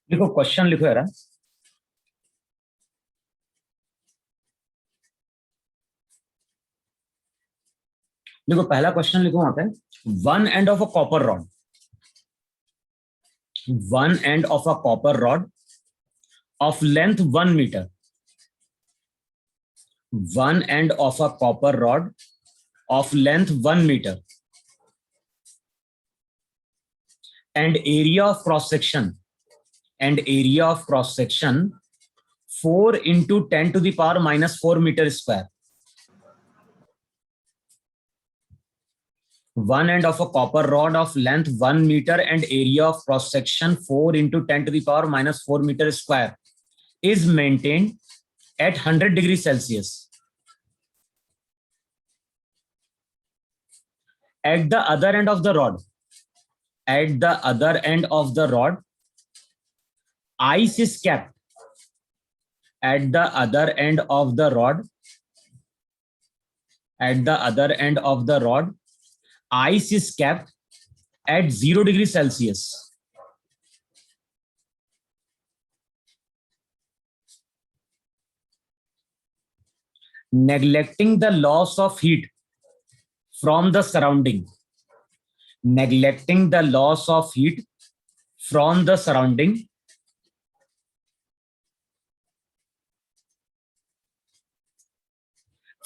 देखो क्वेश्चन लिखो यार। देखो पहला क्वेश्चन लिखो वहां पे। One end of a copper rod, one end of a copper rod of length 1 metre, one end of a copper rod of length 1 metre and area of cross section and area of cross section 4 into 10 to the power minus 4 meter square. One end of a copper rod of length 1 meter and area of cross section 4 into 10 to the power minus 4 meter square is maintained at 100 degrees Celsius. At the other end of the rod, at the other end of the rod, ice is kept. At the other end of the rod, at the other end of the rod, ice is kept at 0 degrees Celsius. Neglecting the loss of heat from the surrounding, neglecting the loss of heat from the surrounding,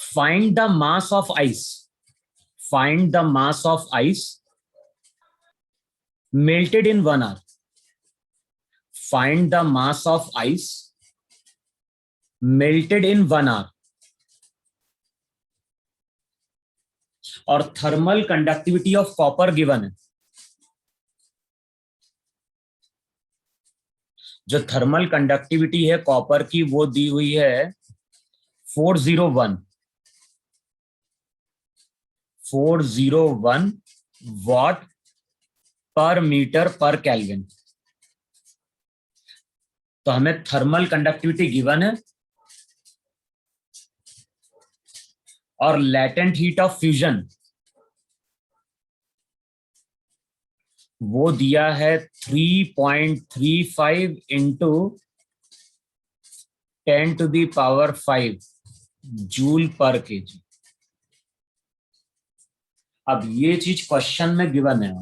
find the mass of ice, find the mass of ice melted in 1 hour, find the mass of ice melted in 1 hour. और thermal conductivity of copper given है। जो thermal conductivity है copper की वो दी हुई है 401 what पर metre पर केल्विन। तो हमें थर्मल कंडक्टिविटी गिवन है और लैटेंट हीट ऑफ फ्यूजन वो दिया है 3.35 into 10 to the power 5 joule पर केजी। अब ये चीज क्वेश्चन में गिवन है।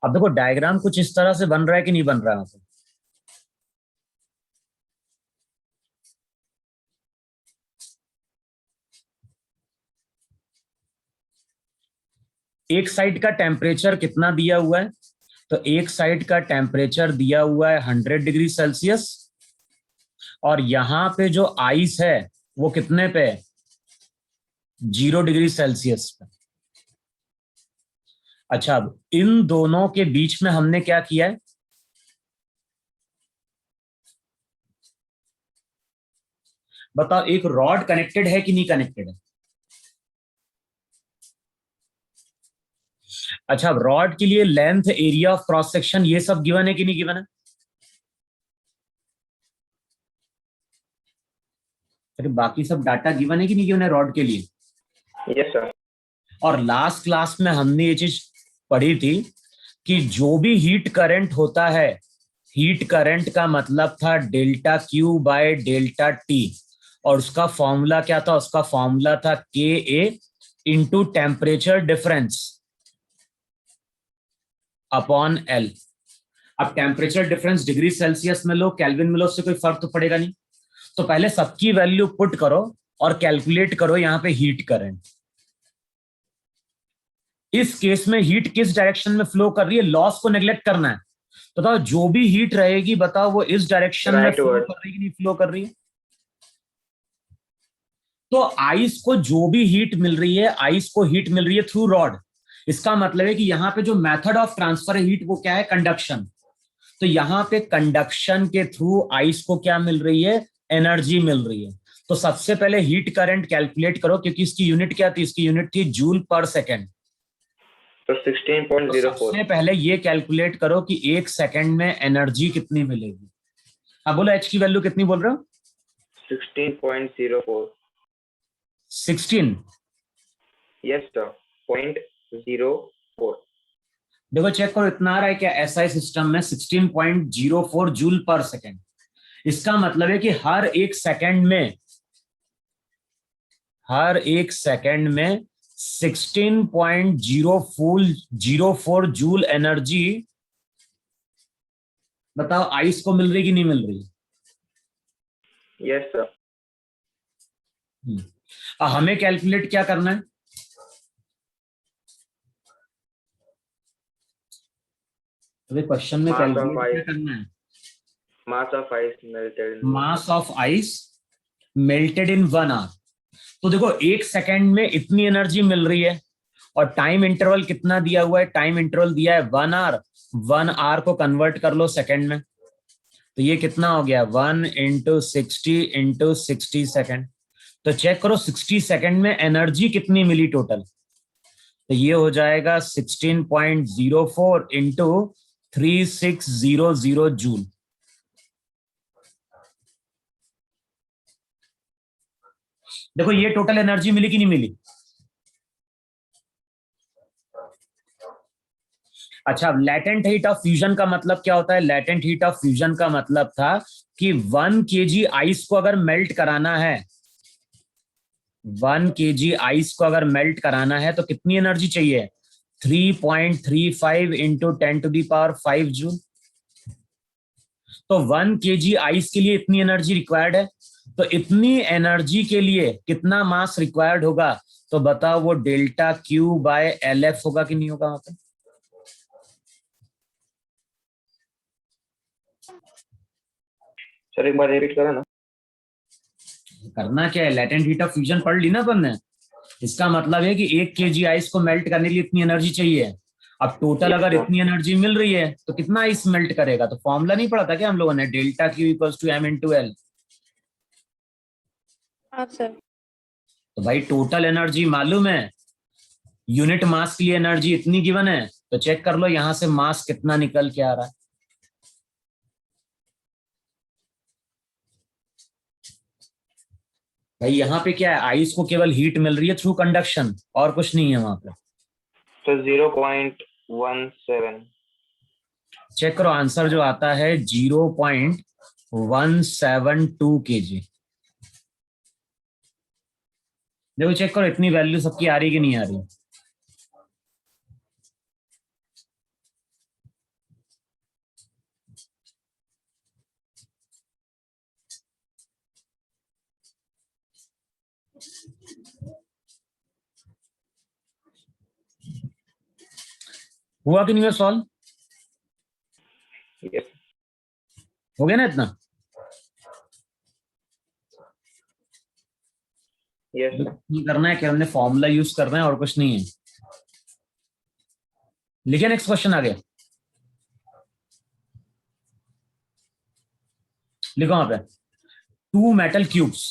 अब देखो डायग्राम कुछ इस तरह से बन रहा है कि नहीं बन रहा है। एक साइड का टेम्परेचर कितना दिया हुआ है? तो एक साइड का टेम्परेचर दिया हुआ है 100 डिग्री सेल्सियस और यहां पे जो आइस है वो कितने पे है? 0 डिग्री सेल्सियस पे। अच्छा, अब इन दोनों के बीच में हमने क्या किया है? बताओ, एक रॉड कनेक्टेड है कि नहीं कनेक्टेड है? अच्छा, अब रॉड के लिए length, area of cross section ये सब गिवन है कि नहीं गिवन है? अरे बाकी सब डाटा गिवन है कि नहीं गिवन है रॉड के लिए? Yes sir. और लास्ट क्लास में हमने ये चीज पढ़ी थी कि जो भी हीट करंट होता है, हीट करंट का मतलब था delta Q by delta T, और उसका फॉर्मूला क्या था? उसका फॉर्मूला था K A into temperature difference upon L. अब टेम्परेचर डिफरेंस डिग्री सेल्सियस में लो, केल्विन में लो, उससे कोई फर्क तो पड़ेगा नहीं। तो पहले सबकी वैल्यू पुट करो और कैलकुलेट करो यहां पे हीट करंट। इस केस में हीट किस डायरेक्शन में फ्लो कर रही है? लॉस को नेग्लेक्ट करना है। तो बताओ जो भी हीट रहेगी, बताओ वो इस डायरेक्शन में फ्लो कर रही है कि नहीं फ्लो कर रही है? तो आइस को जो भी हीट मिल रही है, आइस को हीट मिल रही है थ्रू रॉड। इसका मतलब है कि यहां पे जो मेथड ऑफ ट्रांसफर है हीट वो क्या है? कंडक्शन। तो यहां पे कंडक्शन के थ्रू आइस को क्या मिल रही है? एनर्जी मिल रही है। तो सबसे पहले हीट करंट कैलकुलेट करो, क्योंकि इसकी यूनिट क्या थी? इसकी यूनिट थी जूल पर सेकेंड। तो 16.04। तो सबसे पहले ये कैलकुलेट करो कि 1 सेकेंड में एनर्जी कितनी मिलेगी। अब बोलो एच की वैल्यू कितनी बोल रहे हो? 16.04। 16? Yes sir, 0.04। देखो चेक करो, इतना आ रहा है क्या एसआई सिस्टम में 16.04 जूल पर सेकेंड। इसका मतलब है कि हर एक सेकंड में 16.04 जूल एनर्जी, बताओ आइस को मिल रही कि नहीं मिल रही? Yes, sir. हमें कैलकुलेट क्या करना है? तो क्वेश्चन में Mass of कैलकुलेट क्या ice. करना है? Mass of ice melted in 1 hour. Mass of ice melted in 1 hour. तो देखो एक सेकंड में इतनी एनर्जी मिल रही है, और टाइम इंटरवल कितना दिया हुआ है? टाइम इंटरवल दिया है 1 आवर। 1 आवर को कन्वर्ट कर लो सेकंड में, तो ये कितना हो गया? 1 × 60 × 60 सेकंड। तो चेक करो 60 सेकंड में एनर्जी कितनी मिली टोटल। तो ये हो जाएगा 16.04 इंटू 3600 जूल। देखो ये टोटल एनर्जी मिली कि नहीं मिली? अच्छा, अब लैटेंट हीट ऑफ फ्यूजन का मतलब क्या होता है? लैटेंट हीट ऑफ फ्यूजन का मतलब था कि 1 kg आइस को अगर मेल्ट कराना है, 1 kg आइस को अगर मेल्ट कराना है तो कितनी एनर्जी चाहिए? 3.35 इंटू 10⁵ जूल। तो 1 kg आइस के लिए इतनी एनर्जी रिक्वायर्ड है। तो इतनी एनर्जी के लिए कितना मास रिक्वायर्ड होगा? तो बताओ वो delta Q by L F होगा कि नहीं होगा वहां पे? सर एक बार रिपीट करो ना। करना क्या है, लेटेंट हीट ऑफ फ्यूजन पढ़ ली ना अपन ने। इसका मतलब है कि 1 kg आइस को मेल्ट करने के लिए इतनी एनर्जी चाहिए। अब टोटल Yes, अगर sir. इतनी एनर्जी मिल रही है तो कितना आइस मेल्ट करेगा? तो फॉर्मूला नहीं पढ़ा था क्या हम लोगों ने? Delta Q equals to M into L. हाँ सर। तो भाई टोटल एनर्जी मालूम है, यूनिट मास के लिए एनर्जी इतनी गिवन है, तो चेक कर लो यहां से मास कितना निकल के आ रहा है। भाई यहाँ पे क्या है, आइस को केवल हीट मिल रही है थ्रू कंडक्शन, और कुछ नहीं है वहां पे। तो 0.17. चेक करो आंसर जो आता है 0.172 kg। देखो चेक करो इतनी वैल्यू सबकी आ रही कि नहीं आ रही। हुआ कि नहीं हुआ सॉल्व? Yes. हो गया ना इतना? Yes, sir. नहीं करना है कि हमने फॉर्मूला यूज करना है और कुछ नहीं है। लिखे नेक्स्ट क्वेश्चन आ गया, लिखो वहां पे। Two metal cubes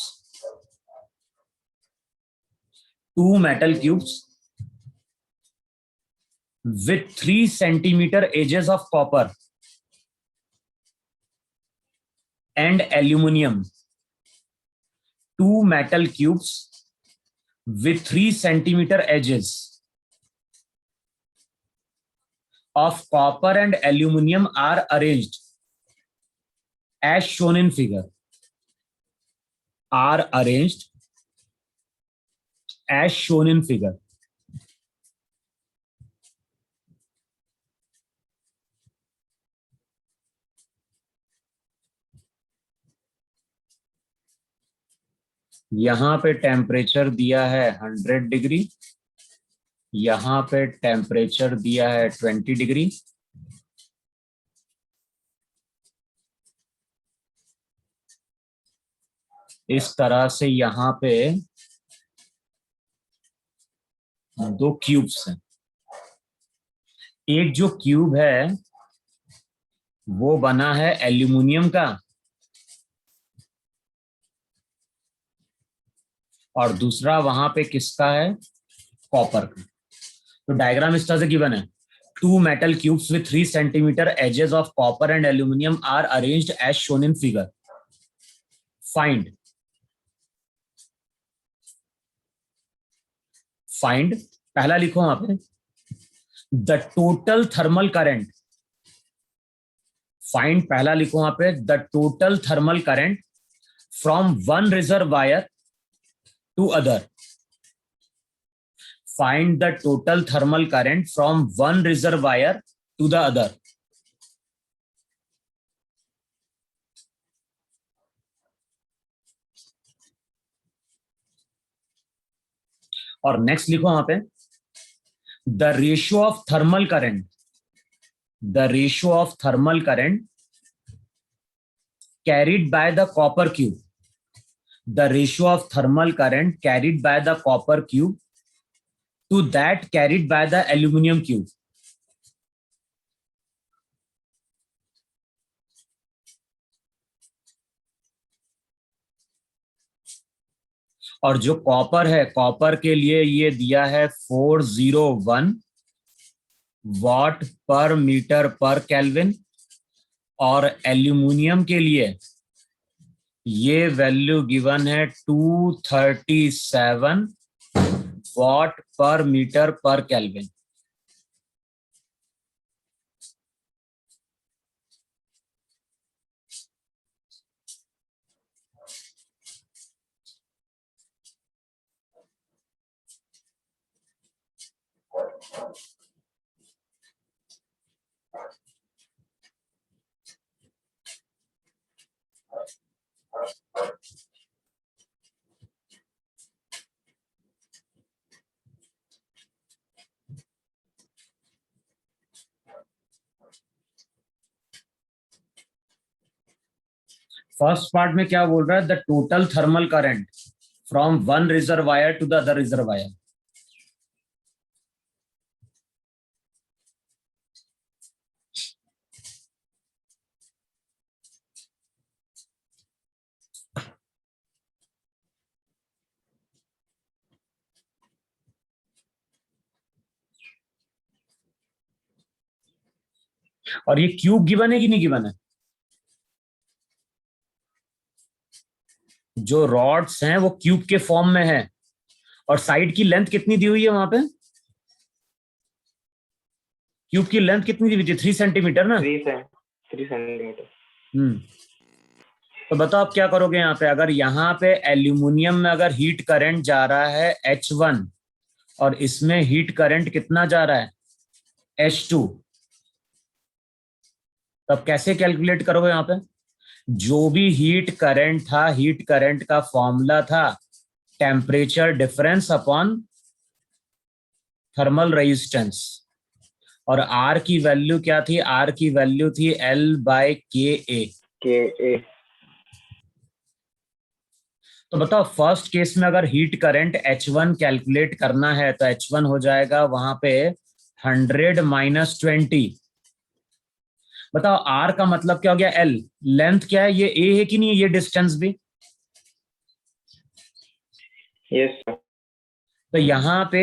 with 3 centimeter edges of copper and aluminium. Two metal cubes with 3 centimeter edges of copper and aluminium are arranged as shown in figure. Are arranged as shown in figure. यहां पे temperature दिया है 100 degree, यहां पे temperature दिया है 20 degree. इस तरह से यहां पे दो क्यूब्स हैं। एक जो क्यूब है वो बना है एल्यूमिनियम का, और दूसरा वहां पे किसका है? कॉपर का। तो डायग्राम इस तरह से गिवन है। Two metal cubes with 3 centimetre edges of copper and aluminium are arranged as shown in figure. Find पहला लिखो वहां पे, the total thermal current, find, पहला लिखो वहां पे, the total thermal current from one reservoir to other. Find the total thermal current from one reservoir to the other. और next लिखो वहां पे, the ratio of thermal current, the ratio of thermal current carried by the copper cube, the ratio of thermal current carried by the copper cube to that carried by the aluminum cube। और जो copper है, copper के लिए ये दिया है 401 what पर metre पर केल्विन, और एल्यूमिनियम के लिए ये वैल्यू गिवन है 237 वॉट पर मीटर पर केल्विन। फर्स्ट पार्ट में क्या बोल रहा है, the total thermal current from one reservoir to the other reservoir. और ये क्यूब गिवन है कि नहीं गिवन है? जो रॉड्स हैं वो क्यूब के फॉर्म में है, और साइड की लेंथ कितनी दी हुई है वहां पे? क्यूब की लेंथ कितनी दी हुई थी? 3 सेंटीमीटर ना? 3 सेंटीमीटर। तो बताओ आप क्या करोगे यहाँ पे, अगर यहाँ पे एल्यूमिनियम में अगर हीट करंट जा रहा है H1 और इसमें हीट करंट कितना जा रहा है H2, तब कैसे कैलकुलेट करोगे यहाँ पे? जो भी हीट करंट था, हीट करंट का फॉर्मूला था temperature difference upon thermal resistance, और आर की वैल्यू क्या थी? आर की वैल्यू थी L/KA। तो बताओ फर्स्ट केस में अगर हीट करंट H1 कैलकुलेट करना है तो H1 हो जाएगा वहां पे 100 - 20। बताओ R का मतलब क्या हो गया? L, लेंथ क्या है? ये A है कि नहीं? ये डिस्टेंस भी यस। तो यहाँ पे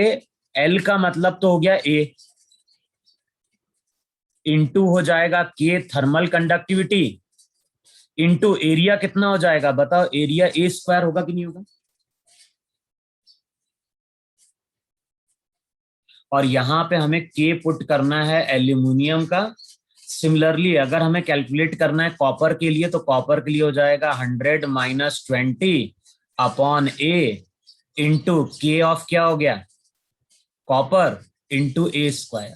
L का मतलब तो हो गया A, इंटू हो जाएगा K thermal conductivity, into area कितना हो जाएगा? बताओ एरिया A² होगा कि नहीं होगा? और यहाँ पे हमें K पुट करना है एल्यूमिनियम का। सिमिलरली अगर हमें कैलकुलेट करना है कॉपर के लिए, तो कॉपर के लिए हो जाएगा 100 - 20 upon A into K of क्या हो गया? Copper into A²।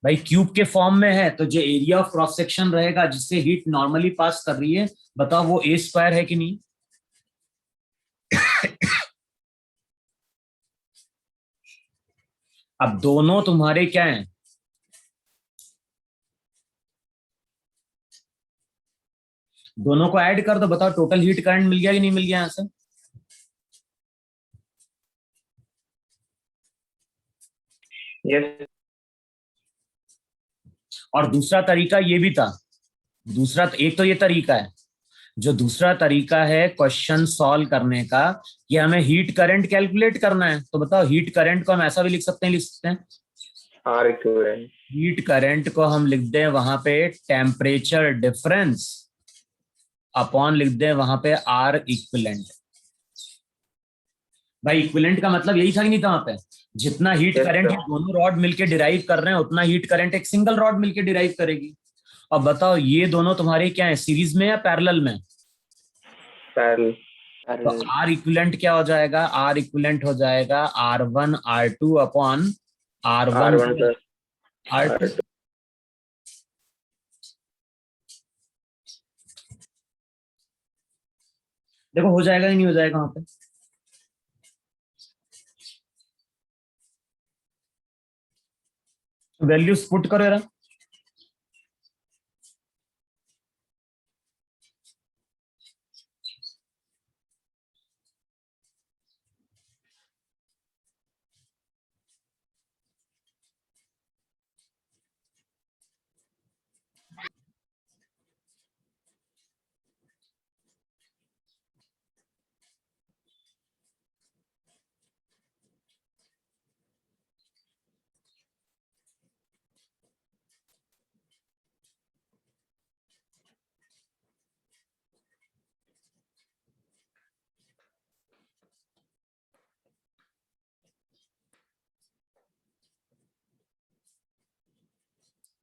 भाई क्यूब के फॉर्म में है तो जो एरिया ऑफ क्रॉस सेक्शन रहेगा जिससे हीट नॉर्मली पास कर रही है, बताओ वो A² है कि नहीं? अब दोनों तुम्हारे क्या हैं? दोनों को ऐड कर दो, बताओ टोटल हीट करंट मिल गया कि नहीं मिल गया यहां से? यस। और दूसरा तरीका ये भी था, दूसरा एक तो ये तरीका है, जो दूसरा तरीका है क्वेश्चन सॉल्व करने का, कि हमें हीट करंट कैलकुलेट करना है, तो बताओ हीट करंट को हम ऐसा भी लिख सकते हैं, आर इक्विवेलेंट। हीट करंट को हम लिख दें वहां पे टेम्परेचर डिफरेंस अपॉन लिख दें वहां पे आर इक्विवेलेंट। भाई इक्विवेलेंट का मतलब यही था कि नहीं था वहां पे, जितना हीट Yes, करंट sir. ये दोनों रॉड मिलके डिराइव कर रहे हैं उतना हीट करंट एक सिंगल रॉड मिलके डिराइव करेगी। अब बताओ ये दोनों तुम्हारे क्या है, सीरीज में या पैरेलल में? Parallel. तो आर इक्विवेलेंट क्या हो जाएगा, आर इक्विवेलेंट हो जाएगा R1 R2 upon R1 R1 plus R2। R2. देखो हो जाएगा या नहीं हो जाएगा वहां पे? वैल्यूज पुट करो यार।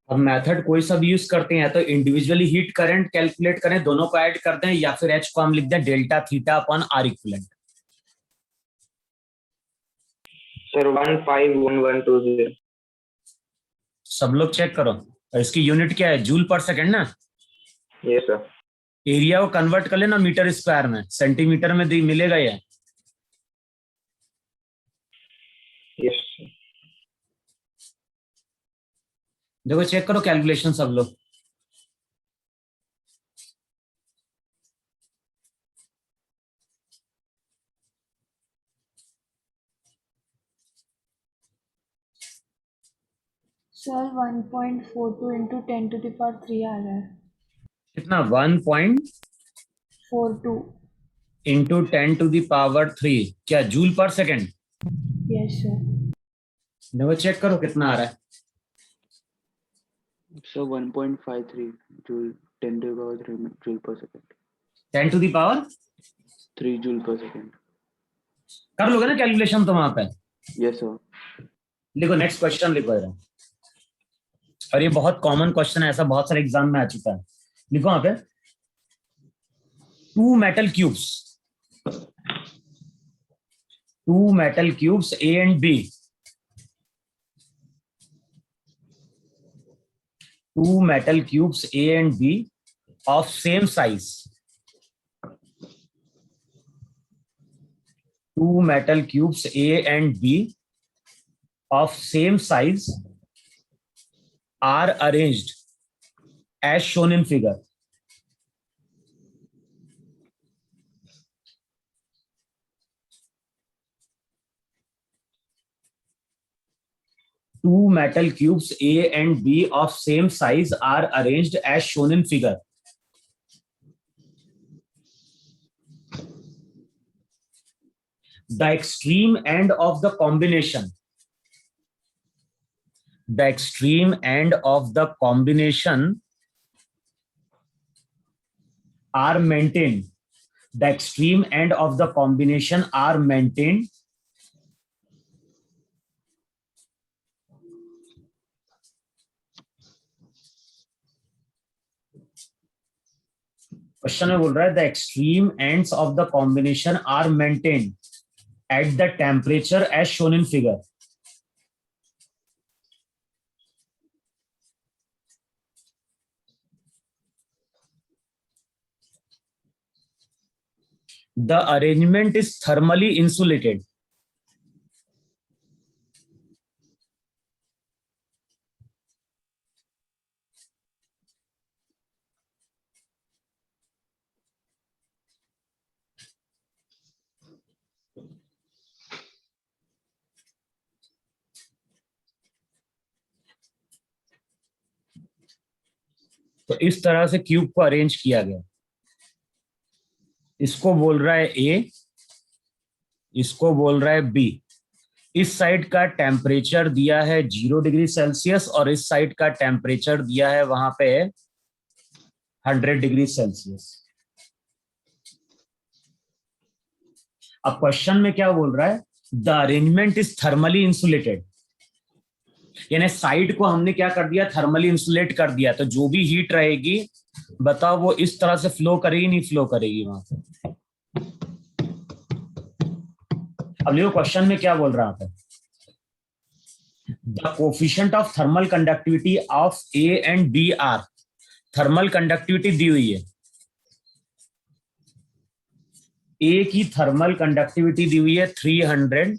अब मेथड कोई सा भी यूज करते हैं, तो इंडिविजुअली हीट करंट कैलकुलेट करें, दोनों को ऐड कर दें, या फिर एच को हम लिख दें delta theta upon R equivalent. Sir, 151120. सब लोग चेक करो। और इसकी यूनिट क्या है, जूल पर सेकंड ना। Yes, sir. एरिया को कन्वर्ट कर लेना मीटर स्क्वायर में, सेंटीमीटर में मिलेगा ये। Yes, sir. देखो चेक करो कैलकुलेशन सब लोग। सर 1.42 इंटू 10⁻³ आ रहा है। कितना, 1.42 इंटू 10⁻³ क्या, जूल पर सेकंड? Yes sir. देखो चेक करो कितना आ रहा है। So 1.53 joule 10⁻³ joule per second. 10⁻³ 3 joule per second. कर लोगे ना कैलकुलेशन तो वहां पे। Yes sir. लिखो नेक्स्ट क्वेश्चन लिखो जरा। और ये बहुत कॉमन क्वेश्चन है, ऐसा बहुत सारे एग्जाम में आ चुका है। लिखो वहां पे, two metal cubes A and B, two metal cubes A and B of same size. Two metal cubes A and B of same size are arranged as shown in figure. Two metal cubes A and B of same size are arranged as shown in figure. The extreme end of the combination are maintained. The extreme end of the combination are maintained question में बोल रहा है the extreme ends of the combination are maintained at the temperature as shown in figure. The arrangement is thermally insulated. तो इस तरह से cube को arrange किया गया. इसको बोल रहा है ए, इसको बोल रहा है बी. इस साइड का टेम्परेचर दिया है 0 डिग्री सेल्सियस और इस साइड का टेम्परेचर दिया है वहां पे 100 डिग्री सेल्सियस. अब क्वेश्चन में क्या बोल रहा है, the arrangement is thermally insulated, यानी साइड को हमने क्या कर दिया, थर्मली इंसुलेट कर दिया, तो जो भी हीट रहेगी बताओ वो इस तरह से फ्लो करेगी नहीं फ्लो करेगी वहां पे। अब देखो क्वेश्चन में क्या बोल रहा था, the coefficient of thermal conductivity of A and B are, thermal conductivity दी हुई है, ए की थर्मल कंडक्टिविटी दी हुई है 300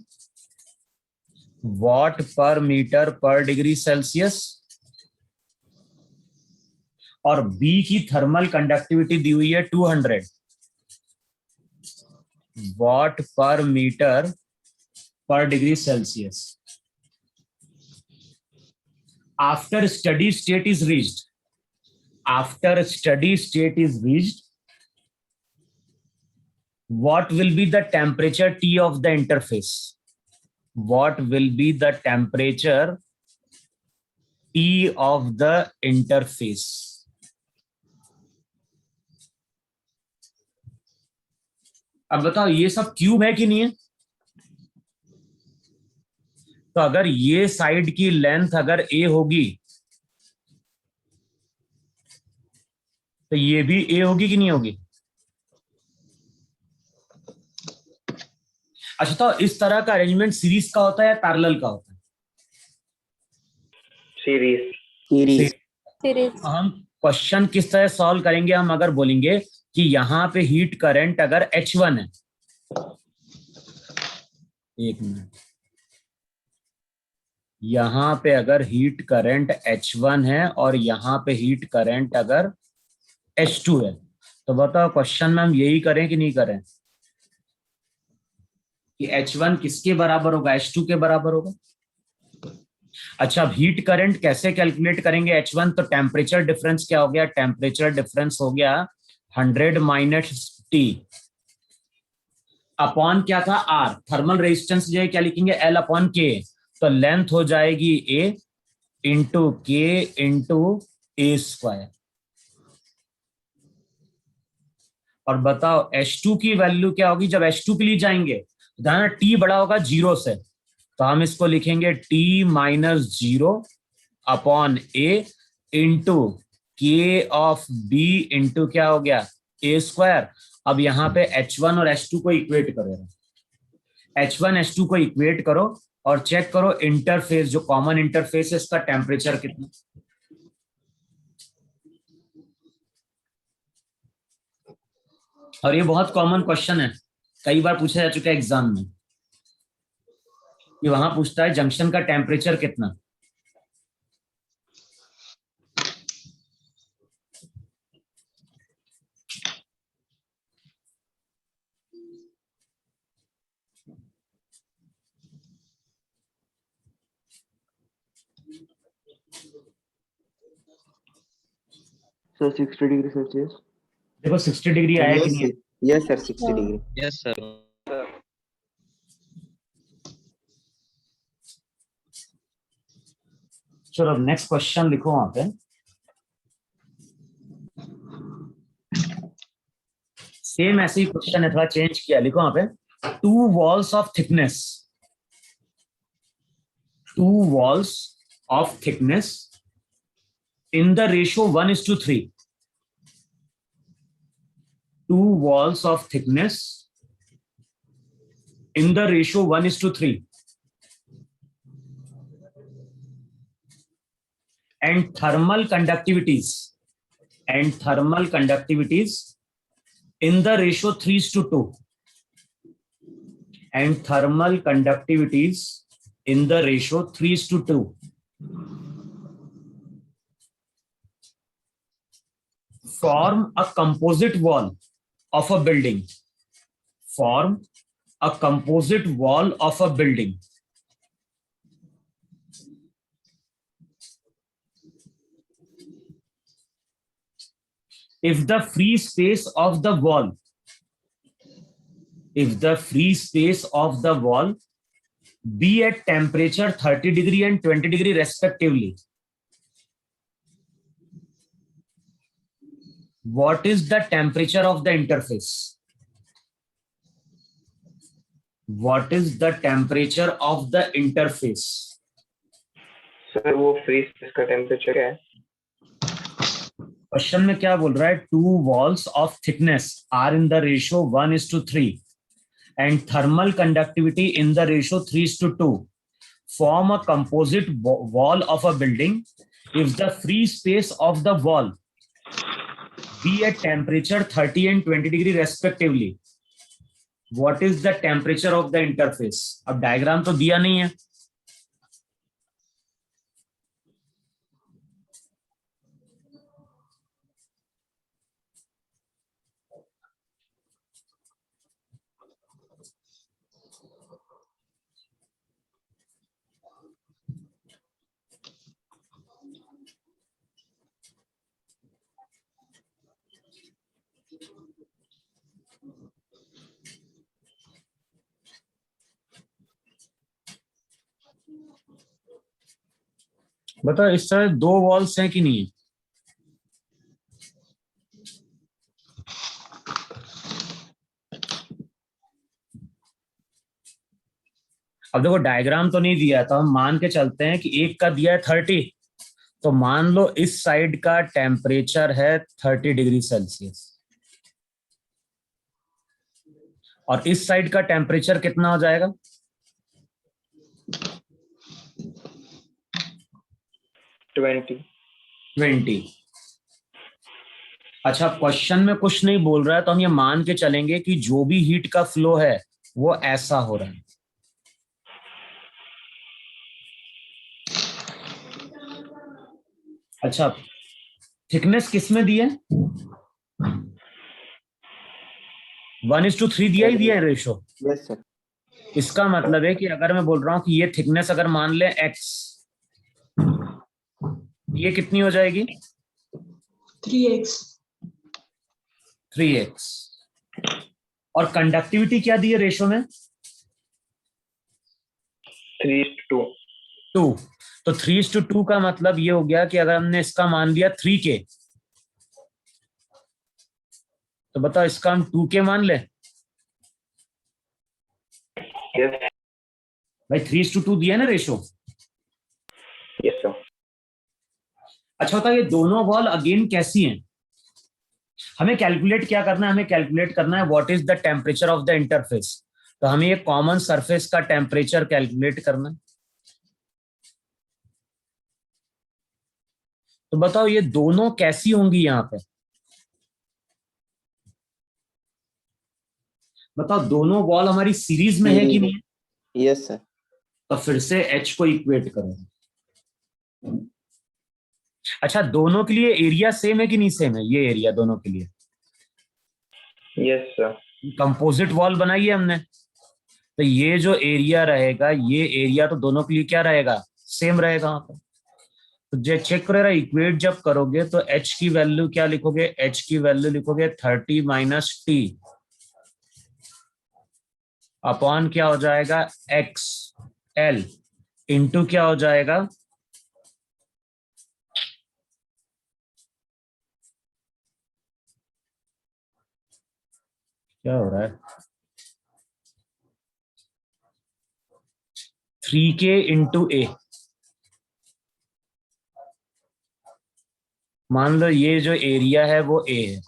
वॉट पर मीटर पर डिग्री सेल्सियस, और बी की थर्मल कंडक्टिविटी दी हुई है 200 वॉट पर मीटर पर degree Celsius. After steady state is reached, after steady state is reached, what will be the temperature T of the interface? What will be the temperature T of the interface? अब बताओ ये सब cube है कि नहीं है? तो अगर ये साइड की लेंथ अगर a होगी तो ये भी ए होगी कि नहीं होगी? अच्छा, तो इस तरह का अरेंजमेंट सीरीज का होता है या पैरेलल का होता है? सीरीज। सीरीज। हम क्वेश्चन किस तरह सॉल्व करेंगे, हम अगर बोलेंगे कि यहाँ पे हीट करंट अगर H1 है, एक मिनट, यहाँ पे अगर हीट करंट H1 है और यहाँ पे हीट करंट अगर H2 है, तो बताओ क्वेश्चन में हम यही करें कि नहीं करें कि H1 किसके बराबर होगा, H2 के बराबर होगा। अच्छा, अब हीट करंट कैसे कैलकुलेट करेंगे H1, तो टेम्परेचर डिफरेंस क्या हो गया, टेम्परेचर डिफरेंस हो गया 100 माइनस T अपॉन क्या था R, थर्मल रेजिस्टेंस जो है क्या लिखेंगे L अपॉन K, तो लेंथ हो जाएगी A into K into A square. और बताओ H2 की वैल्यू क्या होगी, जब H2 के लिए जाएंगे ध्यान T बड़ा होगा 0 से, तो हम इसको लिखेंगे T minus 0 upon A into K of B into क्या हो गया A स्क्वायर। अब यहाँ पे H1 और H2 को इक्वेट करो, H1 H2 को इक्वेट करो और चेक करो इंटरफेस, जो कॉमन इंटरफेस है इसका टेम्परेचर कितना। और ये बहुत कॉमन क्वेश्चन है, कई बार पूछा जा चुका है एग्जाम में, कि वहां पूछता है जंक्शन का टेम्परेचर कितना। Sir 60 degree Celsius. देखो 60 डिग्री आया कि नहीं? Yes sir 60 degree. Yes sir. चलो नेक्स्ट क्वेश्चन लिखो वहां पे, सेम ऐसे ही क्वेश्चन है, थोड़ा चेंज किया, लिखो वहां पे, two walls of thickness, two walls of thickness in the ratio 1:3, two walls of thickness in the ratio 1:3, and thermal conductivities in the ratio 3:2, and thermal conductivities in the ratio 3:2, form a composite wall of a building, form a composite wall of a building. If the free space of the wall, be at temperature 30 degree and 20 degree respectively, what is the temperature of the interface? What is the temperature of the interface? Sir वो free space का temperature क्या है? Question में क्या बोल रहा है? Two walls of thickness are in the ratio 1:3 and thermal conductivity in the ratio 3:2 form a composite wall of a building if the free space of the wall be at temperature 30 and 20 degree respectively. What is the temperature of the interface? अब diagram तो दिया नहीं है. बताओ इस तरह दो walls हैं कि नहीं है? अब देखो डायग्राम तो नहीं दिया तो हम मान के चलते हैं कि एक का दिया है 30, तो मान लो इस साइड का टेम्परेचर है 30 डिग्री सेल्सियस और इस साइड का टेम्परेचर कितना हो जाएगा? 20। अच्छा, क्वेश्चन में कुछ नहीं बोल रहा है तो हम ये मान के चलेंगे कि जो भी हीट का फ्लो है वो ऐसा हो रहा है. अच्छा, थिकनेस किसमें दी है? 1:3 दिया ही दिया है रेशो. Yes sir. इसका मतलब है कि अगर मैं बोल रहा हूं कि ये थिकनेस अगर मान ले x, ये कितनी हो जाएगी? 3x 3x. और कंडक्टिविटी क्या दी है रेशो में? 3:2। 2. तो 3:2 का मतलब ये हो गया कि अगर हमने इसका मान लिया 3K, तो बताओ इसका हम 2K मान ले. यस भाई 3:2 दिया ना रेशो. Yes sir. अच्छा होता है ये दोनों वॉल अगेन कैसी हैं? हमें कैलकुलेट क्या करना है? हमें कैलकुलेट करना है what is the temperature of the interface. तो हमें ये कॉमन सरफेस का टेम्परेचर कैलकुलेट करना है. तो बताओ ये दोनों कैसी होंगी यहां पे? बताओ दोनों वॉल हमारी सीरीज में है कि नहीं है? Yes sir. तो फिर से H को इक्वेट करो. अच्छा, दोनों के लिए एरिया सेम है कि नहीं सेम है? ये एरिया दोनों के लिए यस सर। कंपोजिट वॉल बनाई है हमने, तो ये जो एरिया रहेगा ये एरिया तो दोनों के लिए क्या रहेगा? सेम रहेगा वहां पर. तो जो चेक करो इक्वेट जब करोगे तो H की वैल्यू क्या लिखोगे? H की वैल्यू लिखोगे 30 - T अपॉन क्या हो जाएगा? एक्स एल इंटू क्या हो जाएगा? क्या हो रहा है? 3K इंटू ए. मान लो ये जो एरिया है वो ए है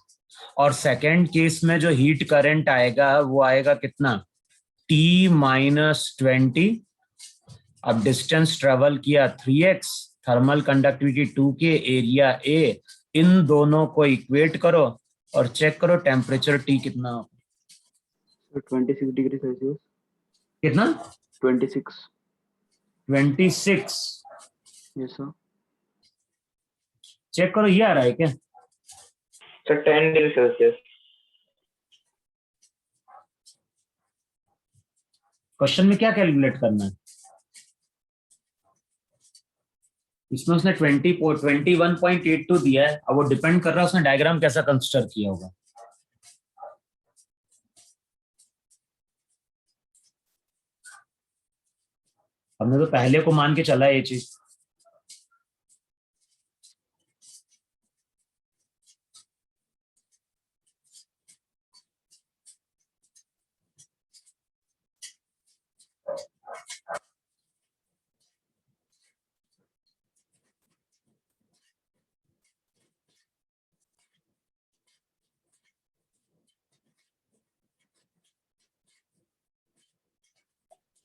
और सेकेंड केस में जो हीट करंट आएगा वो आएगा कितना? T - 20. अब डिस्टेंस ट्रेवल किया 3x, thermal conductivity 2K, area A. इन दोनों को इक्वेट करो और चेक करो टेम्परेचर T कितना हो. 26 डिग्री सेल्सियस। कितना? 26। 26. Yes sir. चेक करो ये आ रहा है क्या? Sir 10°C। क्वेश्चन में क्या कैलकुलेट करना है? इसमें उसने 21.82 दिया है. अब वो डिपेंड कर रहा है उसने डायग्राम कैसा कंसिडर किया होगा. हमने तो पहले को मान के चला ये चीज.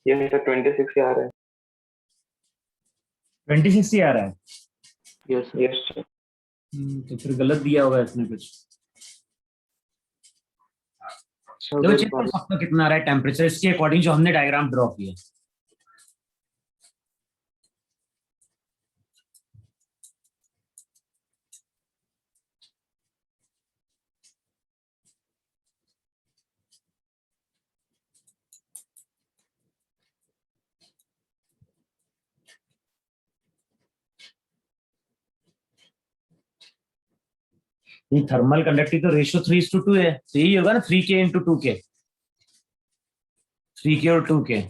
ये सर 26 ही आ रहा है। 26 ही आ रहा है। Yes sir. Yes sir. तो फिर गलत दिया होगा इसने कुछ। देखो चेक कर सकते हो कितना आ रहा है टेम्परेचर इसके अकॉर्डिंग जो हमने डायग्राम ड्रॉ किया। ये थर्मल कंडक्टिविटी तो रेशियो 3:2 है, तो यही होगा ना 3K इंटू 2K, 3K और 2K।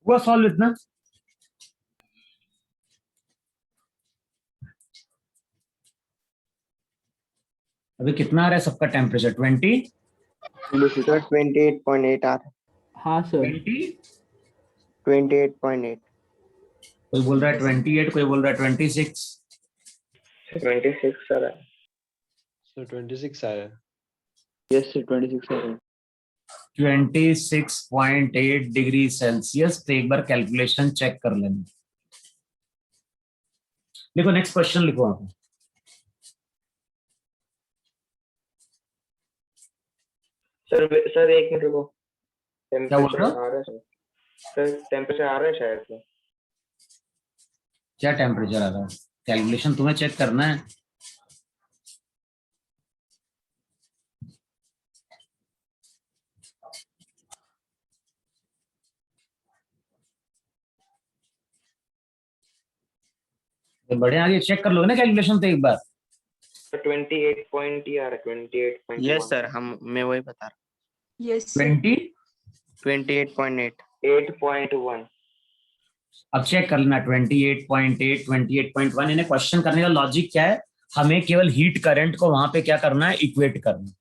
हुआ सॉल्व इतना। अभी कितना आ रहा है सबका टेम्परेचर? 20 सर 28.8 आ रहा है। हाँ सर। 20 28.8। कोई बोल रहा है 28, कोई बोल रहा है 26। 26 सर है। सर 26 आया। यस सर 26 आ रहा है। 26.8 डिग्री सेल्सियस। तो एक बार कैलकुलेशन चेक कर लेना। लिखो नेक्स्ट क्वेश्चन लिखो आप। सर एक मिनट रुको। क्या बोल रहे टेम्परेचर हो? आ रहा है सर, टेम्परेचर आ रहा है शायद से। क्या टेम्परेचर आ रहा है? कैलकुलेशन तुम्हें चेक करना है। तो बढ़िया आगे चेक कर लोगे ना कैलकुलेशन तो एक बार। 28 पॉइंट ही आ रहा है, 28.1। यस सर, मैं वही बता रहा Yes, sir. 20। हूँ। 28.8। 8.1। अब चेक कर लेना 28.8, 28.1। इन्हें क्वेश्चन करने का लॉजिक क्या है? हमें केवल हीट करंट को वहां पे क्या करना है? इक्वेट करना।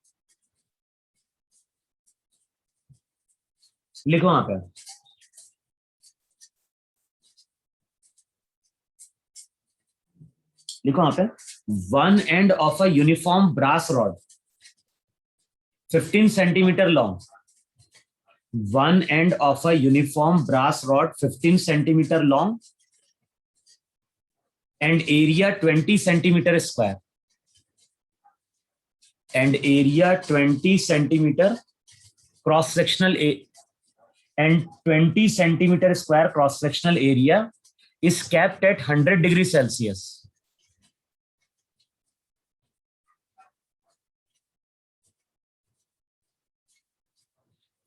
लिखो वहां पे। लिखो वहां पे, one end of a uniform brass rod 15 centimetre long, one end of a uniform brass rod 15 centimeter long and area 20 centimeter square, and area 20 centimeter cross sectional and 20 centimeter square cross sectional area is capped at 100 degrees Celsius.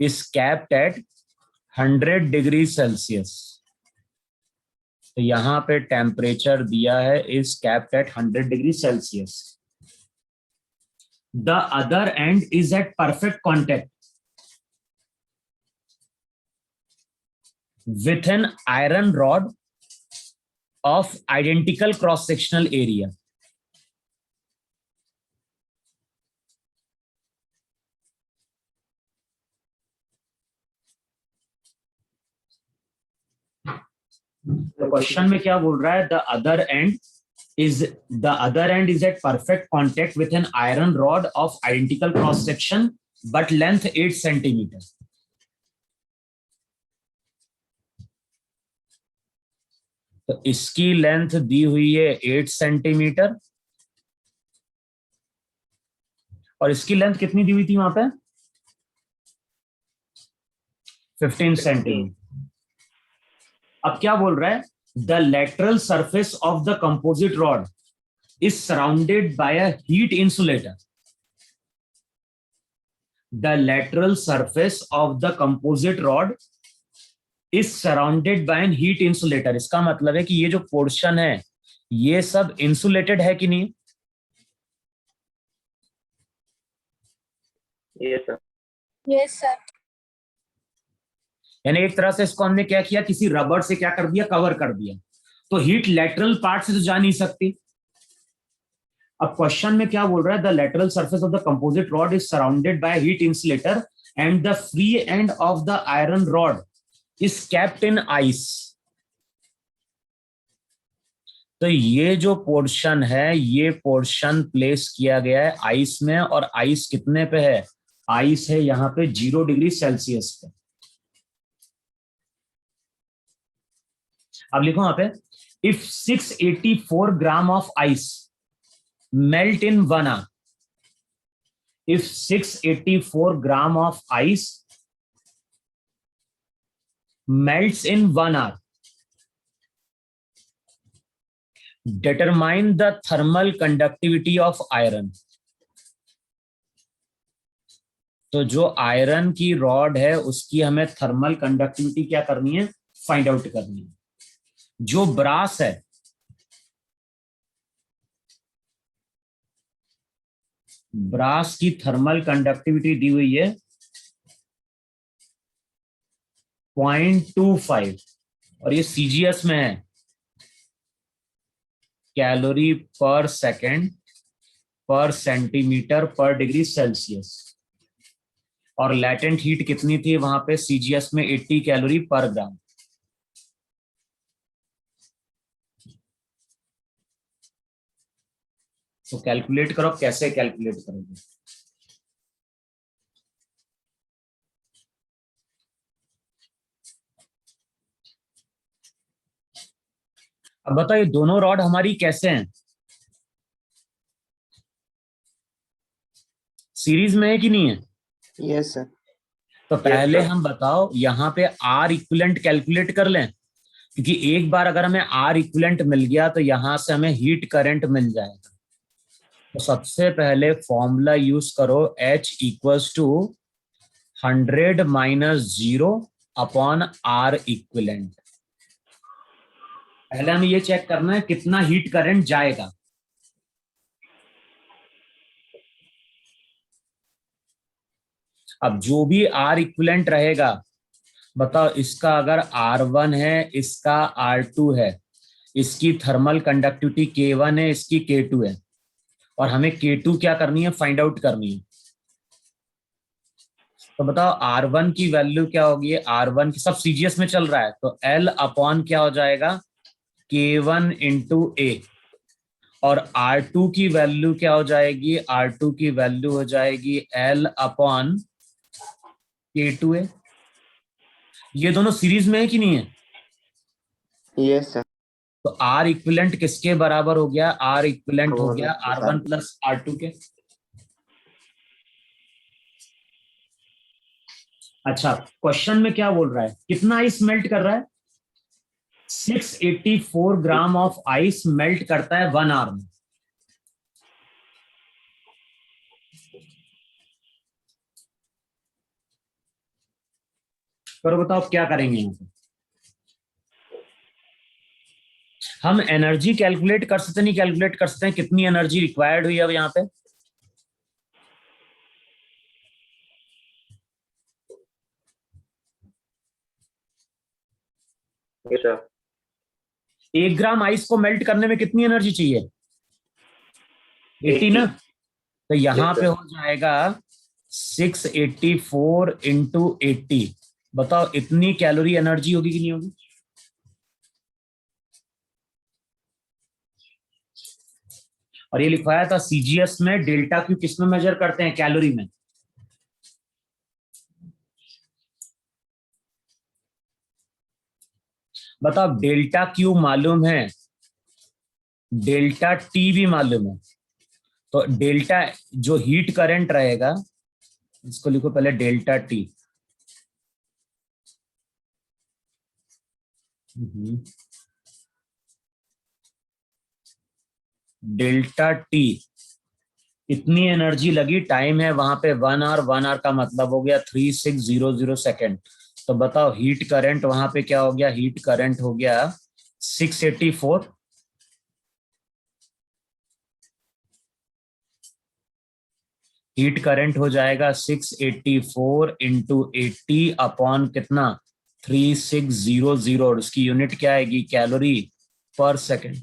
Is capped at 100 degree Celsius. तो यहां पे temperature दिया है is capped at 100 degree Celsius. The other end is at perfect contact with an iron rod of identical cross sectional area. तो question में क्या बोल रहा है? The other end is at perfect contact with an iron rod of identical cross section but length 8 centimetre. तो इसकी length दी हुई है 8 सेंटीमीटर और इसकी लेंथ कितनी दी हुई थी वहां पे? 15 सेंटीमीटर। अब क्या बोल रहा है? The lateral surface of the composite rod is surrounded by a heat insulator. The lateral surface of the composite rod is surrounded by an heat insulator. इसका मतलब है कि ये जो पोर्शन है ये सब इंसुलेटेड है कि नहीं? Yes sir. Yes, sir. यानी एक तरह से इसको हमने क्या किया? किसी रबर से क्या कर दिया? कवर कर दिया। तो हीट लेटरल पार्ट से तो जा नहीं सकती। अब क्वेश्चन में क्या बोल रहा है? The lateral surface of the composite rod is surrounded by heat insulator and the free end of the iron rod is kept in ice. तो ये जो पोर्शन है, ये पोर्शन प्लेस किया गया है आइस में, और आइस कितने पे है? आइस है यहाँ पे 0 डिग्री सेल्सियस पे। अब लिखो यहाँ पे, if 684 gram of ice melt in 1 hour, if 684 gram of ice melts in 1 hour, determine the thermal conductivity of iron. तो जो आयरन की रॉड है उसकी हमें थर्मल कंडक्टिविटी क्या करनी है? फाइंड आउट करनी है। जो ब्रास है, ब्रास की थर्मल कंडक्टिविटी दी हुई है 0.25, और ये सीजीएस में है, कैलोरी पर सेकेंड पर सेंटीमीटर पर डिग्री सेल्सियस। और लैटेंट हीट कितनी थी वहां पे सीजीएस में? 80 कैलोरी पर ग्राम। तो कैलकुलेट करो, कैसे कैलकुलेट करोगे? अब बताओ ये दोनों रॉड हमारी कैसे हैं? सीरीज में है कि नहीं है? Yes sir. तो पहले sir. हम बताओ यहाँ पे आर इक्विवेलेंट कैलकुलेट कर लें, क्योंकि एक बार अगर हमें आर इक्विवेलेंट मिल गया तो यहां से हमें हीट करंट मिल जाएगा। तो सबसे पहले फॉर्मूला यूज करो, H equals to 100 minus 0 upon R equivalent. पहले हमें ये चेक करना है कितना हीट करंट जाएगा। अब जो भी आर इक्विवेलेंट रहेगा, बताओ इसका अगर R1 है, इसका R2 है, इसकी थर्मल कंडक्टिविटी K1 है, इसकी K2 है, और हमें K2 क्या करनी है? फाइंड आउट करनी है। तो बताओ R1 की वैल्यू क्या होगी? R1 की सब सीजीएस में चल रहा है, तो L अपॉन क्या हो जाएगा? K1 into A। और R2 की वैल्यू क्या हो जाएगी? R2 की वैल्यू हो जाएगी L अपॉन K2A। ये दोनों सीरीज में है कि नहीं है? Yes sir. तो आर इक्विवेलेंट किसके बराबर हो गया? आर इक्विवेलेंट हो गया R1 प्लस R2 के। अच्छा, क्वेश्चन में क्या बोल रहा है? कितना आइस मेल्ट कर रहा है? 684 ग्राम ऑफ आइस मेल्ट करता है 1 hour में। करो बताओ क्या करेंगे यहाँ पे? हम एनर्जी कैलकुलेट कर सकते नहीं? कैलकुलेट कर सकते हैं कितनी एनर्जी रिक्वायर्ड हुई अब यहाँ पे? Yes, sir. 1 ग्राम आइस को मेल्ट करने में कितनी एनर्जी चाहिए? 80 ना? तो यहाँ Yes, पे sir. हो जाएगा 684 इंटू 80। बताओ इतनी कैलोरी एनर्जी होगी कि नहीं होगी? और ये लिखवाया था सीजीएस में, डेल्टा क्यू किस में मेजर करते हैं? कैलोरी में। बताओ डेल्टा क्यू मालूम है, डेल्टा टी भी मालूम है, तो डेल्टा जो हीट करंट रहेगा, इसको लिखो पहले डेल्टा टी। डेल्टा टी इतनी एनर्जी लगी, टाइम है वहां पे 1 hour, 1 hour का मतलब हो गया 3600 सेकेंड। तो बताओ हीट करंट वहां पे क्या हो गया? हीट करंट हो गया 684 हीट करंट हो जाएगा 684 इंटू 80 अपॉन कितना? 3600। और उसकी यूनिट क्या आएगी? कैलोरी पर सेकेंड।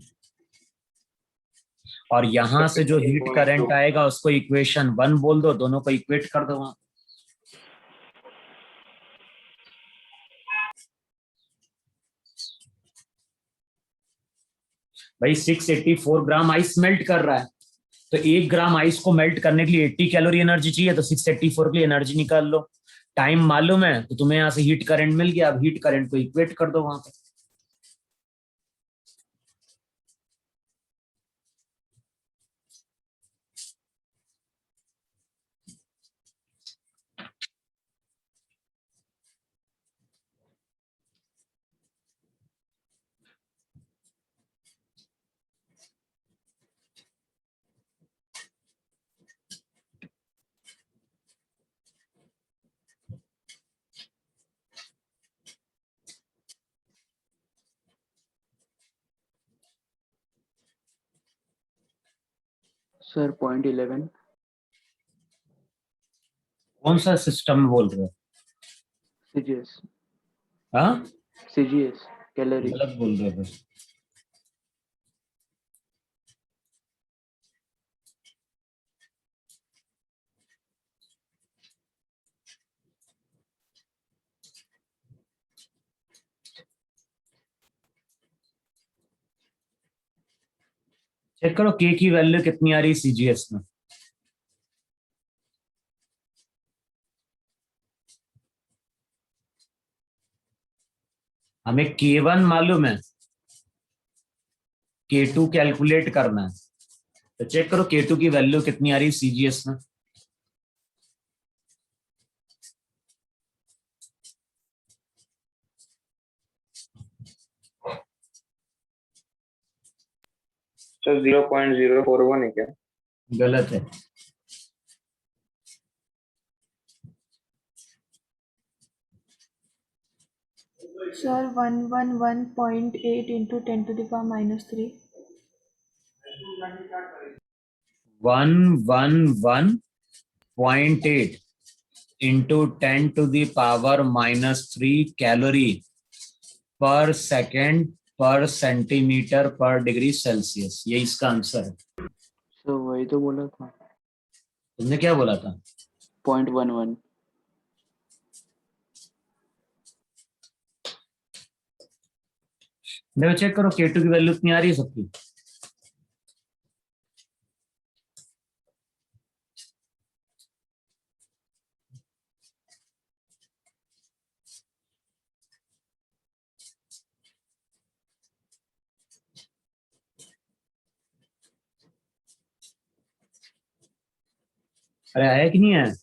और यहां से जो हीट करंट आएगा उसको इक्वेशन 1 बोल दो, दोनों को इक्वेट कर दो वहां। भाई 684 ग्राम आइस मेल्ट कर रहा है, तो 1 ग्राम आइस को मेल्ट करने के लिए 80 कैलोरी एनर्जी चाहिए, तो 684 के लिए एनर्जी निकाल लो। टाइम मालूम है तो तुम्हें यहाँ से हीट करंट मिल गया, अब हीट करंट को इक्वेट कर दो वहां पे। सर 0.11 कौन सा सिस्टम बोल रहे हो? CGS हाँ, CGS कैलोरी। गलत बोल रहे हो। चेक करो के की वैल्यू कितनी आ रही है सीजीएस में। हमें K1 मालूम है, K2 कैलकुलेट करना है, तो चेक करो K2 की वैल्यू कितनी आ रही है सीजीएस में। सर 0.041 है क्या? गलत है। Sir, 111.8 into 10 to the power minus 3. 111.8 into 10 to the power minus 3 calorie पर सेकेंड पर सेंटीमीटर पर डिग्री सेल्सियस, ये इसका आंसर है। सर वही तो बोला था। तुमने क्या बोला था? 0.11। देखो चेक करो K2 की वैल्यू कितनी आ रही है सबकी। अरे आया कि नहीं आया?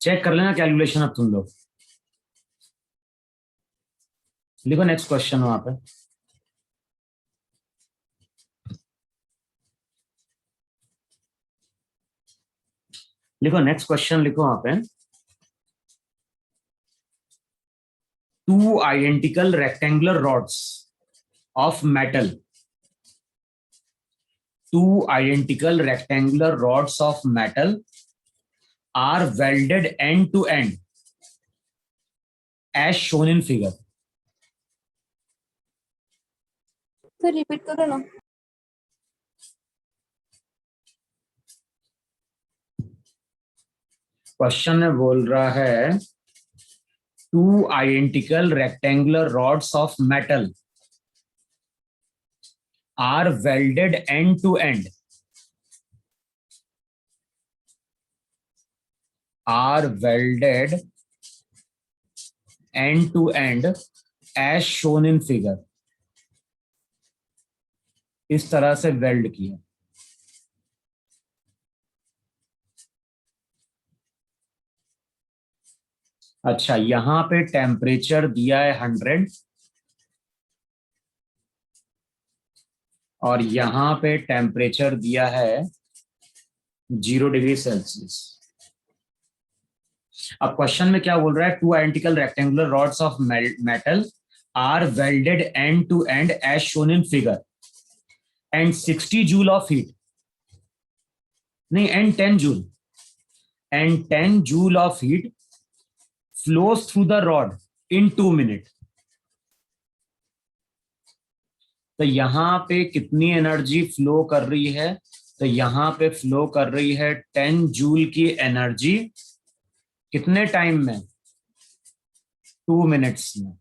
चेक कर लेना कैलकुलेशन अब तुम लोग। लिखो नेक्स्ट क्वेश्चन वहां पे। लिखो नेक्स्ट क्वेश्चन, लिखो वहां पे। To identical rectangular rods of metal, two identical rectangular rods of metal are welded end to end as shown in figure. तो रिपीट करो ना। क्वेश्चन में बोल रहा है two identical rectangular rods of metal are welded end to end, are welded end to end as shown in figure. इस तरह से वेल्ड किया। अच्छा, यहां पे टेम्परेचर दिया है 100 और यहां पे टेम्परेचर दिया है 0 डिग्री सेल्सियस। अब क्वेश्चन में क्या बोल रहा है? Two identical rectangular rods of metal are welded end to end as shown in figure and 60 joule of heat, नहीं and 10 joule, and 10 joule of heat flows through the rod in 2 minute. तो यहां पे कितनी energy flow कर रही है? तो यहां पे फ्लो कर रही है 10 जूल की एनर्जी कितने टाइम में? 2 मिनट्स में।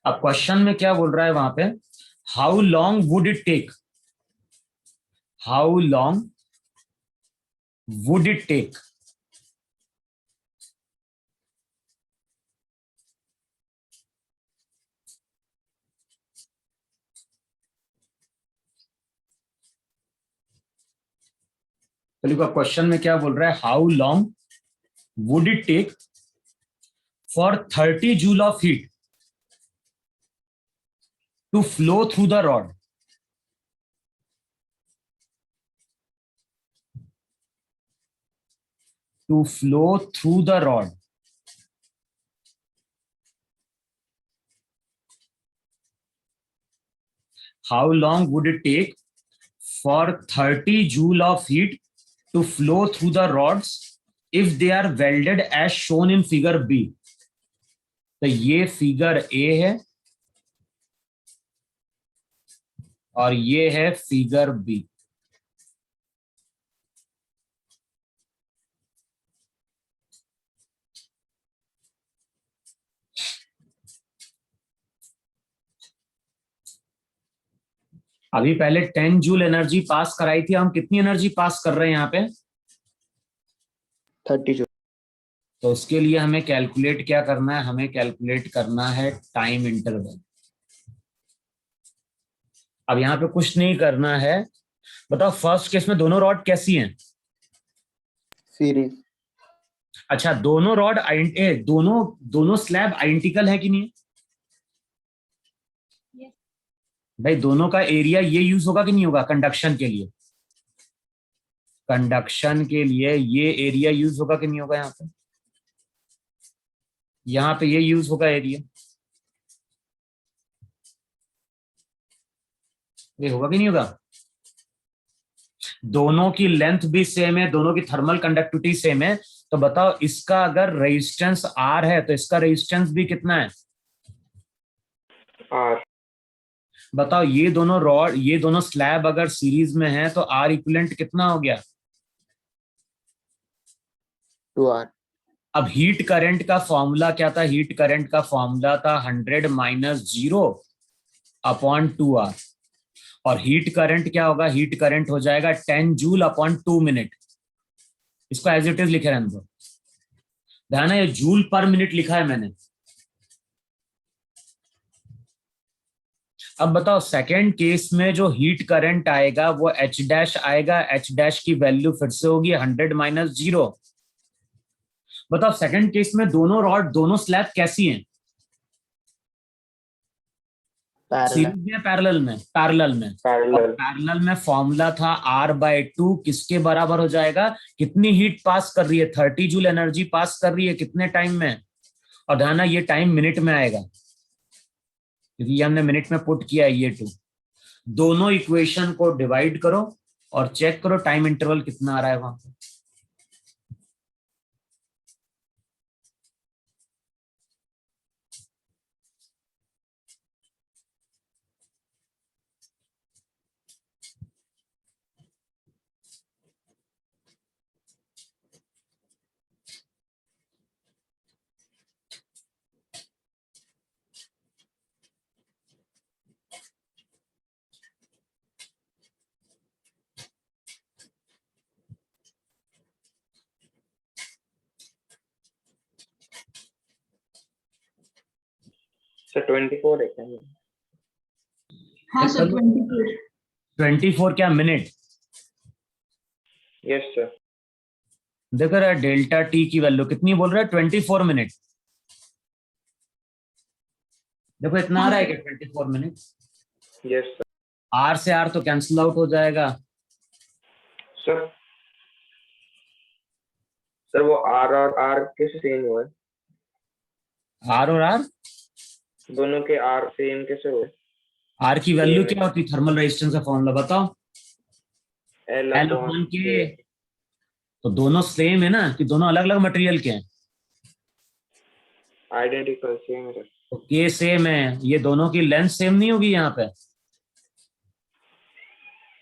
अब क्वेश्चन में क्या बोल रहा है वहां पे, how long would it take, how long would it take, चलिए क्वेश्चन में क्या बोल रहा है, how long would it take for 30 joule of heat to flow through the rod, to flow through the rod. How long would it take for 30 joule of heat to flow through the rods if they are welded as shown in figure B? तो ये figure A है और ये है figure B। अभी पहले 10 joule energy पास कराई थी, हम कितनी एनर्जी पास कर रहे हैं यहाँ पे? 30 जूल। तो उसके लिए हमें कैलकुलेट क्या करना है, हमें कैलकुलेट करना है टाइम इंटरवल। अब यहाँ पे कुछ नहीं करना है, बताओ फर्स्ट केस में दोनों रॉड कैसी हैं? सीरीज। अच्छा, दोनों रॉड दोनों स्लैब आइडेंटिकल है कि नहीं? भाई दोनों का एरिया ये यूज होगा कि नहीं होगा कंडक्शन के लिए? कंडक्शन के लिए ये एरिया यूज होगा कि नहीं होगा? यहाँ पे ये यूज होगा एरिया, ये होगा कि नहीं होगा? दोनों की लेंथ भी सेम है, दोनों की थर्मल कंडक्टिविटी सेम है, तो बताओ इसका अगर रेजिस्टेंस R है तो इसका रेजिस्टेंस भी कितना है? R। बताओ ये दोनों स्लैब अगर सीरीज में है तो R इक्विवेलेंट कितना हो गया? 2R। अब हीट करंट का फॉर्मूला क्या था? हीट करंट का फॉर्मूला था 100 माइनस 0 अपॉन 2R। और हीट करंट क्या होगा? हीट करंट हो जाएगा 10 जूल अपॉन 2 मिनट। इसको एज इट इज लिखे रहने दो, ध्यान है ये जूल पर मिनट लिखा है मैंने। अब बताओ सेकेंड केस में जो हीट करंट आएगा वो H डैश आएगा, H डैश की वैल्यू फिर से होगी 100 माइनस 0। बताओ सेकेंड केस में दोनों स्लैब कैसी हैं? सीरीज में, पैरेलल में? पैरेलल में। पैरेलल। पैरेलल में फॉर्मूला था R/2 किसके बराबर हो जाएगा? कितनी हीट पास कर रही है? 30 जूल एनर्जी पास कर रही है कितने टाइम में? और ध्यान है ये टाइम मिनट में आएगा क्योंकि ये हमने मिनट में पुट किया है ये 2। दोनों इक्वेशन को डिवाइड करो और चेक करो टाइम इंटरवल कितना आ रहा है वहां पे। सर 24 है क्या? हाँ सर 24। 24 क्या मिनट? Yes sir. देखो रहा डेल्टा टी की वैल्यू कितनी बोल रहा है? 24 मिनट। देखो इतना आ रहा है कि 24 मिनट। Yes sir. R से R तो कैंसिल आउट हो जाएगा। सर सर वो R और R कैसे सेम हुआ है? R और R दोनों के R सेम कैसे हुए? R की वैल्यू क्या होती है? थर्मल रेजिस्टेंस का फॉर्मूला बताओ। L L upon K। तो दोनों सेम है ना कि दोनों अलग अलग मटेरियल के हैं? आइडेंटिकल सेम है सर। तो K सेम है, ये दोनों की लेंथ सेम नहीं होगी यहाँ पे?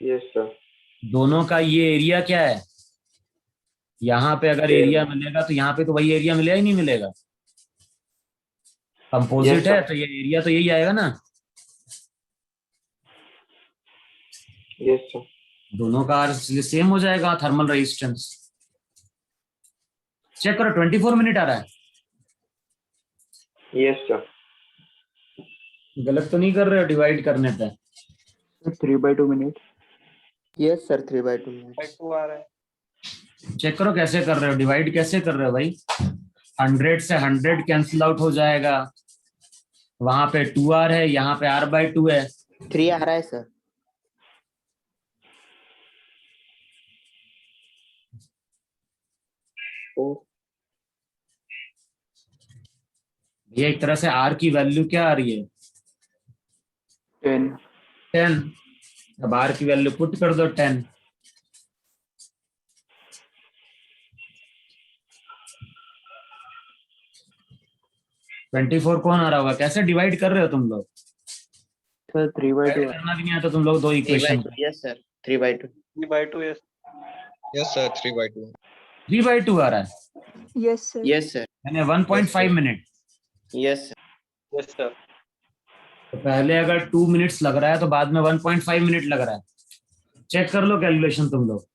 Yes sir. दोनों का ये एरिया क्या है? यहाँ पे अगर एरिया मिलेगा तो यहाँ पे तो वही एरिया मिलेगा ही नहीं मिलेगा? कंपोजिट Yes, है sir. तो ये एरिया तो यही आएगा ना। Yes, sir. दोनों का सेम हो जाएगा थर्मल रेजिस्टेंस। चेक करो 24 मिनट आ रहा है। Yes, sir. गलत तो नहीं कर रहे हो डिवाइड करने पे? 3/2 minutes. Yes, sir. 3/2 minutes. Check करो कैसे कर रहे हो, डिवाइड कैसे कर रहे हो भाई? 100 से 100 कैंसिल आउट हो जाएगा, वहां पे 2r है, यहाँ पे r/2 है। 3 आ रहा है सर। भैया एक तरह से r की वैल्यू क्या आ रही है? 10. 10। अब r की वैल्यू पुट कर दो 10। $24 कौन आ रहा होगा? कैसे डिवाइड कर रहे हो तुम लोग? Sir, 3/2. करना भी नहीं आता तुम लोग दो equation. 3/2 yes sir 3/2 Yes, sir. 3/2. 3/2 आ रहा है, Yes, sir. yes sir यानी 1.5 minute. yes sir Yes, sir. तो पहले अगर 2 मिनट्स लग रहा है तो बाद में 1.5 मिनट लग रहा है। चेक कर लो कैलकुलेशन तुम लोग।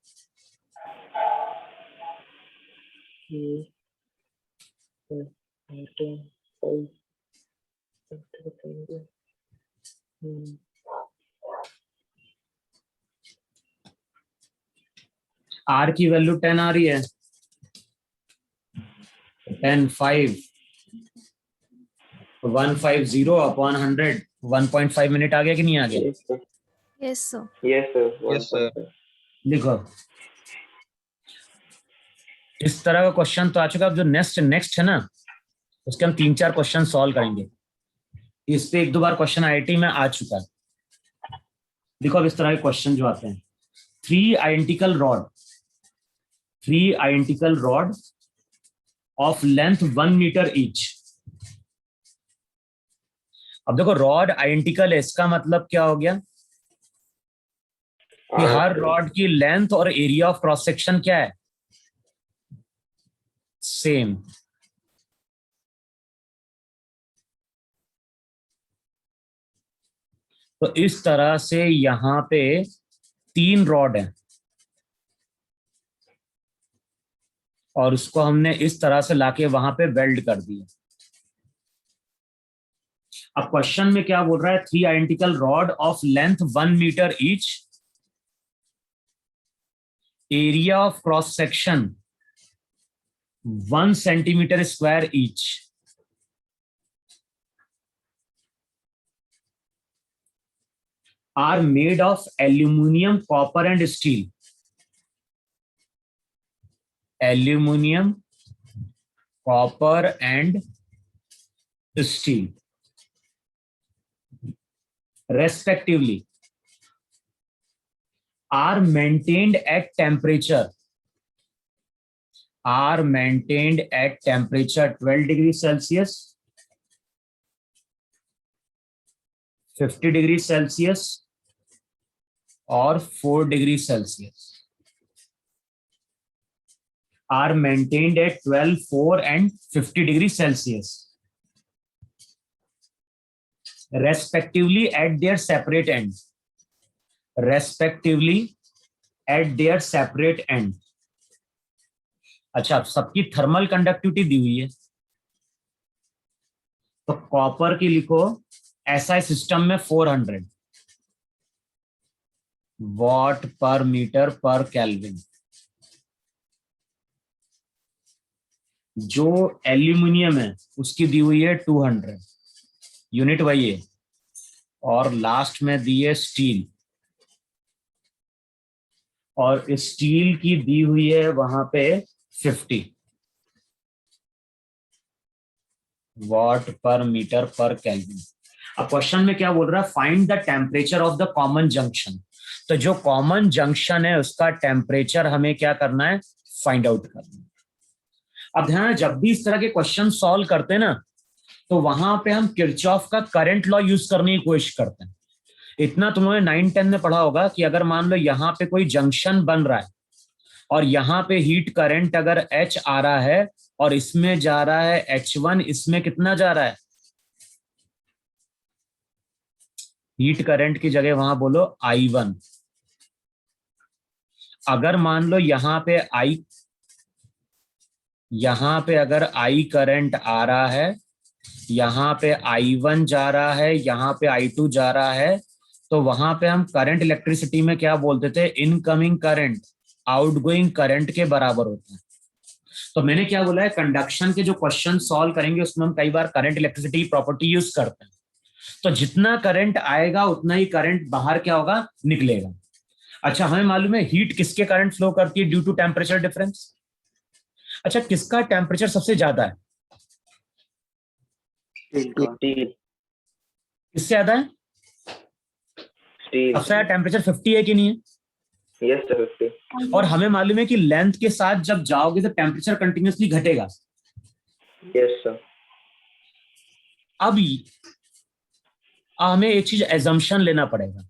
आर की वैल्यू 10 आ रही है, 10 5 150 अपॉन 100, 1.5 मिनट आ गया कि नहीं आ गया? Yes, sir. Yes, sir. Yes, sir. Yes, sir. लिखो। इस तरह का क्वेश्चन तो आ चुका। अब जो नेक्स्ट है ना, उसके हम 3-4 क्वेश्चन सॉल्व करेंगे। इस पे 1-2 बार क्वेश्चन आईआईटी में आ चुका है। देखो अब इस तरह के क्वेश्चन जो आते हैं, 3 identical rod of length 1 meter each। अब देखो रॉड आइडेंटिकल है, इसका मतलब क्या हो गया कि हर रॉड की लेंथ और एरिया ऑफ क्रॉस सेक्शन क्या है? सेम। तो इस तरह से यहां पे 3 रॉड है और उसको हमने इस तरह से लाके वहां पे वेल्ड कर दिया। अब क्वेश्चन में क्या बोल रहा है? 3 identical rod of length 1 metre each, area of cross section 1 centimetre square each. Are made of aluminium, copper and steel. Aluminium, copper and steel respectively are maintained at temperature 12 degrees Celsius, 50 degrees Celsius और 4 degrees Celsius। are maintained at 12, 4 and 50 degrees Celsius respectively at their separate ends। respectively at their separate end। अच्छा, सबकी thermal conductivity दी हुई है, तो copper की लिखो SI system में 400 वॉट पर मीटर पर केल्विन। जो एल्यूमिनियम है उसकी दी हुई है 200, यूनिट वही है, और लास्ट में दी है स्टील, और स्टील की दी हुई है वहां पे 50 वॉट पर मीटर पर केल्विन। अब क्वेश्चन में क्या बोल रहा है? Find the temperature of the common junction. तो जो कॉमन जंक्शन है उसका टेम्परेचर हमें क्या करना है? फाइंड आउट करना है। अब ध्यान, जब भी इस तरह के क्वेश्चन सॉल्व करते हैं ना, तो वहां पे हम किरचॉफ का करंट लॉ यूज करने की कोशिश करते हैं। इतना तुमने 9-10 में पढ़ा होगा कि अगर मान लो यहाँ पे कोई जंक्शन बन रहा है और यहाँ पे हीट करंट अगर H आ रहा है और इसमें जा रहा है H1, इसमें कितना जा रहा है? हीट करंट की जगह वहां बोलो I1। अगर मान लो यहाँ पे अगर I करंट आ रहा है, यहाँ पे I1 जा रहा है, यहाँ पे I2 जा रहा है, तो वहां पे हम करंट इलेक्ट्रिसिटी में क्या बोलते थे? इनकमिंग करंट आउटगोइंग करंट के बराबर होता है। तो मैंने क्या बोला है, कंडक्शन के जो क्वेश्चन सॉल्व करेंगे उसमें हम कई बार करंट इलेक्ट्रिसिटी प्रॉपर्टी यूज करते हैं। तो जितना करंट आएगा उतना ही करंट बाहर क्या होगा? निकलेगा। अच्छा, हमें मालूम है हीट किसके करंट फ्लो करती है? Due to temperature difference. अच्छा, किसका टेम्परेचर सबसे ज्यादा है? स्टील का। स्टील। किससे ज्यादा है? स्टील। सबसे ज्यादा टेम्परेचर 50 है कि नहीं है? Yes sir 50। और हमें मालूम है कि लेंथ के साथ जब जाओगे तो टेम्परेचर कंटिन्यूसली घटेगा। Yes sir. अब हमें एक चीज एजम्पशन लेना पड़ेगा।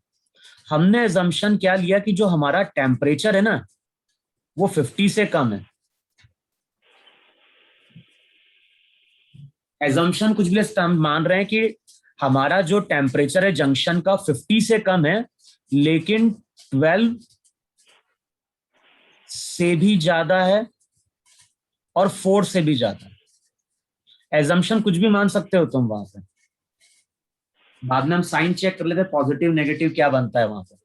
हमने एजम्पशन क्या लिया कि जो हमारा टेम्परेचर है ना वो 50 से कम है। एजम्पशन कुछ भी हम मान रहे हैं कि हमारा जो टेम्परेचर है जंक्शन का 50 से कम है, लेकिन 12 से भी ज्यादा है और 4 से भी ज्यादा है। एजम्पशन कुछ भी मान सकते हो तुम वहां पे, बाद में हम साइन चेक कर लेते हैं पॉजिटिव नेगेटिव क्या बनता है वहां पे।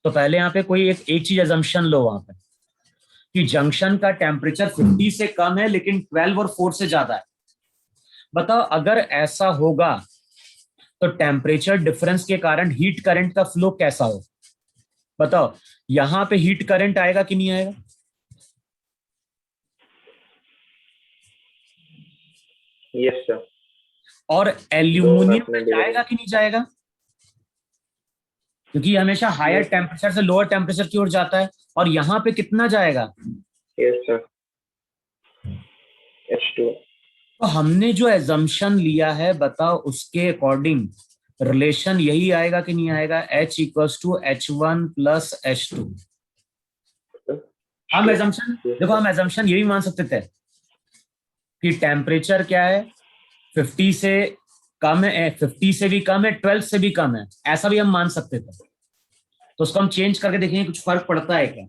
तो पहले यहाँ पे कोई एक चीज एजम्पशन लो वहां पे कि जंक्शन का टेम्परेचर 50 से कम है लेकिन 12 और 4 से ज्यादा है। बताओ अगर ऐसा होगा तो टेम्परेचर डिफरेंस के कारण हीट करंट का फ्लो कैसा हो? बताओ, यहां पे हीट करंट आएगा कि नहीं आएगा? Yes sir. और एल्यूमिनियम में जाएगा कि नहीं जाएगा? क्योंकि हमेशा हायर टेम्परेचर से लोअर टेम्परेचर की ओर जाता है। और यहां पे कितना जाएगा? Yes sir H2। तो हमने जो एजम्पशन लिया है बताओ उसके अकॉर्डिंग रिलेशन यही आएगा कि नहीं आएगा? H = H1 + H2। हम एजम्पशन देखो, हम एजम्पशन यही मान सकते थे कि टेम्परेचर क्या है 50 से कम है, 50 से भी कम है, 12 से भी कम है, ऐसा भी हम मान सकते थे। तो उसको हम चेंज करके देखेंगे कुछ फर्क पड़ता है क्या।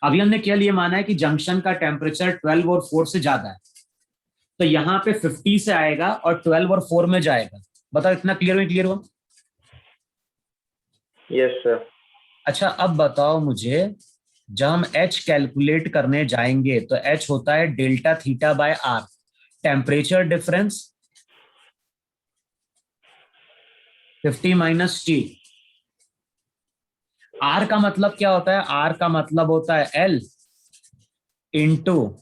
अभी हमने क्या लिए माना है कि जंक्शन का टेम्परेचर 12 और 4 से ज्यादा है, तो यहाँ पे 50 से आएगा और 12 और 4 में जाएगा। बताओ इतना क्लियर हुआ? Yes sir. अच्छा, अब बताओ मुझे, जब हम H कैलकुलेट करने जाएंगे तो H होता है delta theta by R, temperature difference 50 - T। R का मतलब क्या होता है? R का मतलब होता है L into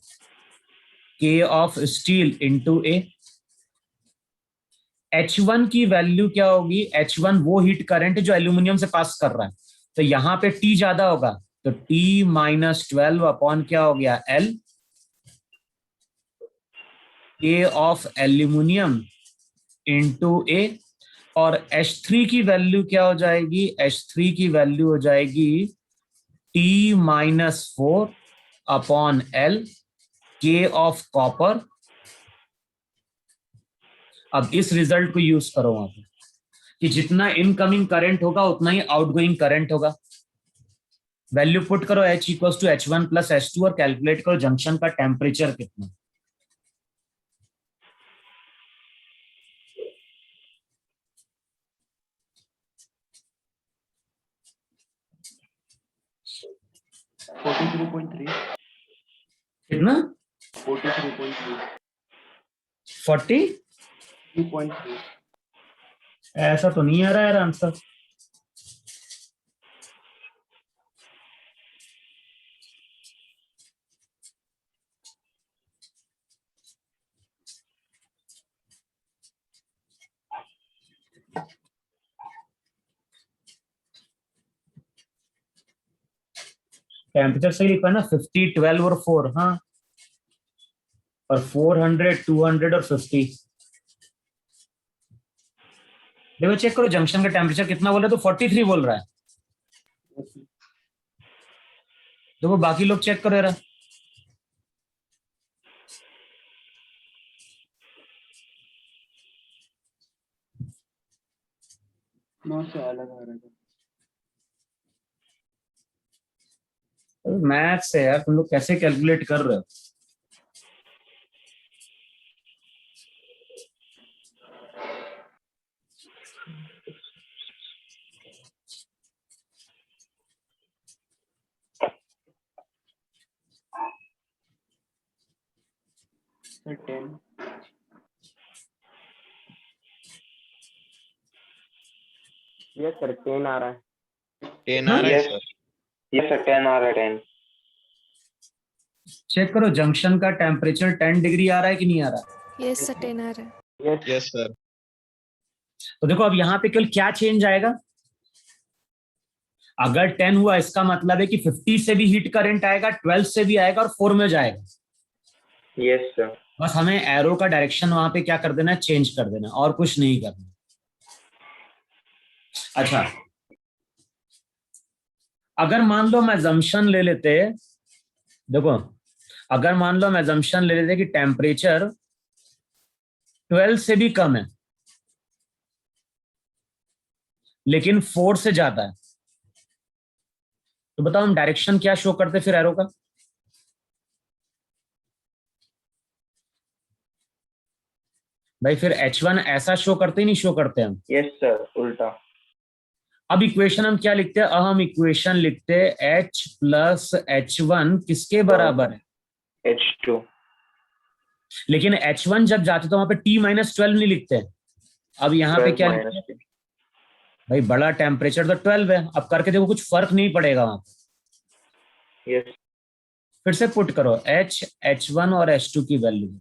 K of steel into A। H1 की वैल्यू क्या होगी? H1 वो हीट करंट जो एल्यूमिनियम से पास कर रहा है, तो यहाँ पे T ज्यादा होगा, तो T - 12 अपॉन क्या हो गया? L K of aluminium into A। और H3 की वैल्यू क्या हो जाएगी? H3 की वैल्यू हो जाएगी T - 4 upon L K of copper. अब इस रिजल्ट को यूज करो वहां पे कि जितना इनकमिंग करंट होगा उतना ही आउटगोइंग करंट होगा। वैल्यू पुट करो H = H1 + H2 और कैलकुलेट करो जंक्शन का टेम्परेचर कितना। कितना? 43.3। 43.3। ऐसा तो नहीं आ रहा है आंसर। टेम्परेचर सही लिखा है ना, 50, 12 और 4। हाँ, और 400, 200 और 50। देखो चेक करो जंक्शन का टेम्परेचर कितना बोल रहा है, तो 43 बोल रहा है। देखो बाकी लोग चेक करो यार। नौ से अलग आ रहा है। मैथ्स है यार, तुम लोग कैसे कैलकुलेट कर रहे हो? सर 10 यस सर 10 आ रहा है। 10 आ रहा है यस सर। यस सर 10 आ रहा है 10। चेक करो जंक्शन का टेम्परेचर 10 डिग्री आ रहा है कि नहीं आ रहा है? यस सर 10 आ रहा है। Yes yes sir. तो देखो अब यहाँ पे केवल क्या चेंज आएगा, अगर 10 हुआ इसका मतलब है कि 50 से भी हीट करंट आएगा, 12 से भी आएगा और 4 में जाएगा। Yes sir. बस हमें एरो का डायरेक्शन वहां पे क्या कर देना है, चेंज कर देना, और कुछ नहीं करना। अच्छा अगर मान लो हम assumption ले लेते, देखो अगर मान लो हम assumption ले लेते कि टेम्परेचर 12 से भी कम है लेकिन 4 से ज्यादा है, तो बताओ हम डायरेक्शन क्या शो करते फिर एरो का? भाई फिर H1 ऐसा शो करते ही नहीं शो करते हम। यस सर उल्टा। अब इक्वेशन हम क्या लिखते हैं? अब हम इक्वेशन लिखते हैं H प्लस H1 किसके बराबर है? H2। लेकिन H1 जब जाते तो वहां पे T-12 नहीं लिखते। अब यहाँ पे 12 क्या माइनस लिखते हैं? भाई बड़ा टेम्परेचर तो 12 है, अब करके देखो कुछ फर्क नहीं पड़ेगा वहां पे। यस। फिर से पुट करो H, H1 और H2 की वैल्यू।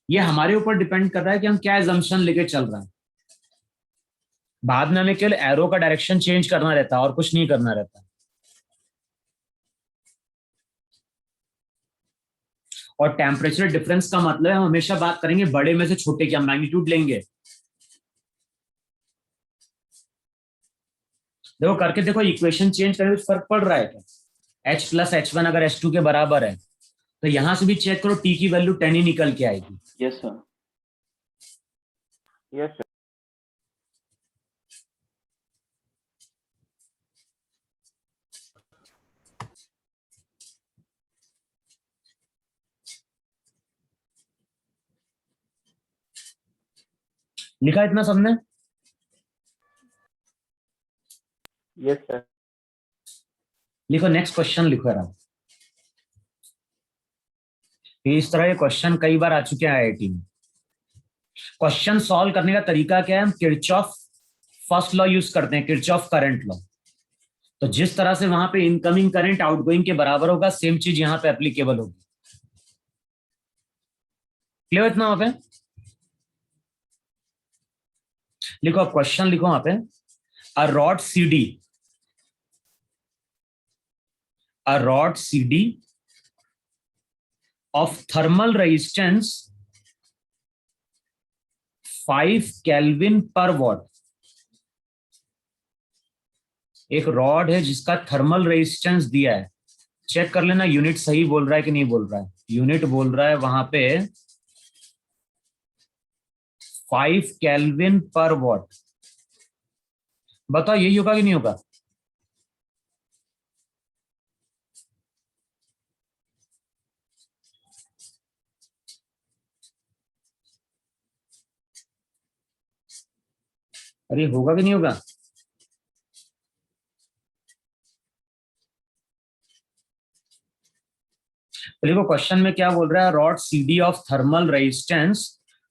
ये हमारे ऊपर डिपेंड कर रहा है कि हम क्या एजम्पशन लेके चल रहे हैं। बाद में हमें केवल एरो का डायरेक्शन चेंज करना रहता है और कुछ नहीं करना रहता। और टेम्परेचर डिफरेंस का मतलब है हम हमेशा बात करेंगे बड़े में से छोटे की, हम मैग्नीट्यूड लेंगे। देखो करके देखो इक्वेशन चेंज करके कुछ फर्क पड़ रहा है क्या? H प्लस H1 अगर H2 के बराबर है तो यहां से भी चेक करो T की वैल्यू 10 ही निकल के आएगी। Yes sir. Yes sir. लिखा इतना सबने? Yes sir. लिखो नेक्स्ट क्वेश्चन लिखो यार। इस तरह के क्वेश्चन कई बार आ चुके हैं आईआईटी में। क्वेश्चन सॉल्व करने का तरीका क्या है? हम किरचॉफ फर्स्ट लॉ यूज करते हैं, किरचॉफ करंट लॉ। तो जिस तरह से वहां पे इनकमिंग करंट आउटगोइंग के बराबर होगा, सेम चीज यहां पे एप्लीकेबल होगी। क्लियर इतना वहां पे? लिखो अब क्वेश्चन लिखो वहां पे, a rod CD of thermal resistance 5 Kelvin per watt। एक रॉड है जिसका थर्मल रेजिस्टेंस दिया है, चेक कर लेना यूनिट सही बोल रहा है कि नहीं बोल रहा है। यूनिट बोल रहा है वहां पे 5 केल्विन पर वॉट। बताओ यही होगा कि नहीं होगा? अरे होगा कि नहीं होगा? तो देखो क्वेश्चन में क्या बोल रहा है, rod CD of thermal resistance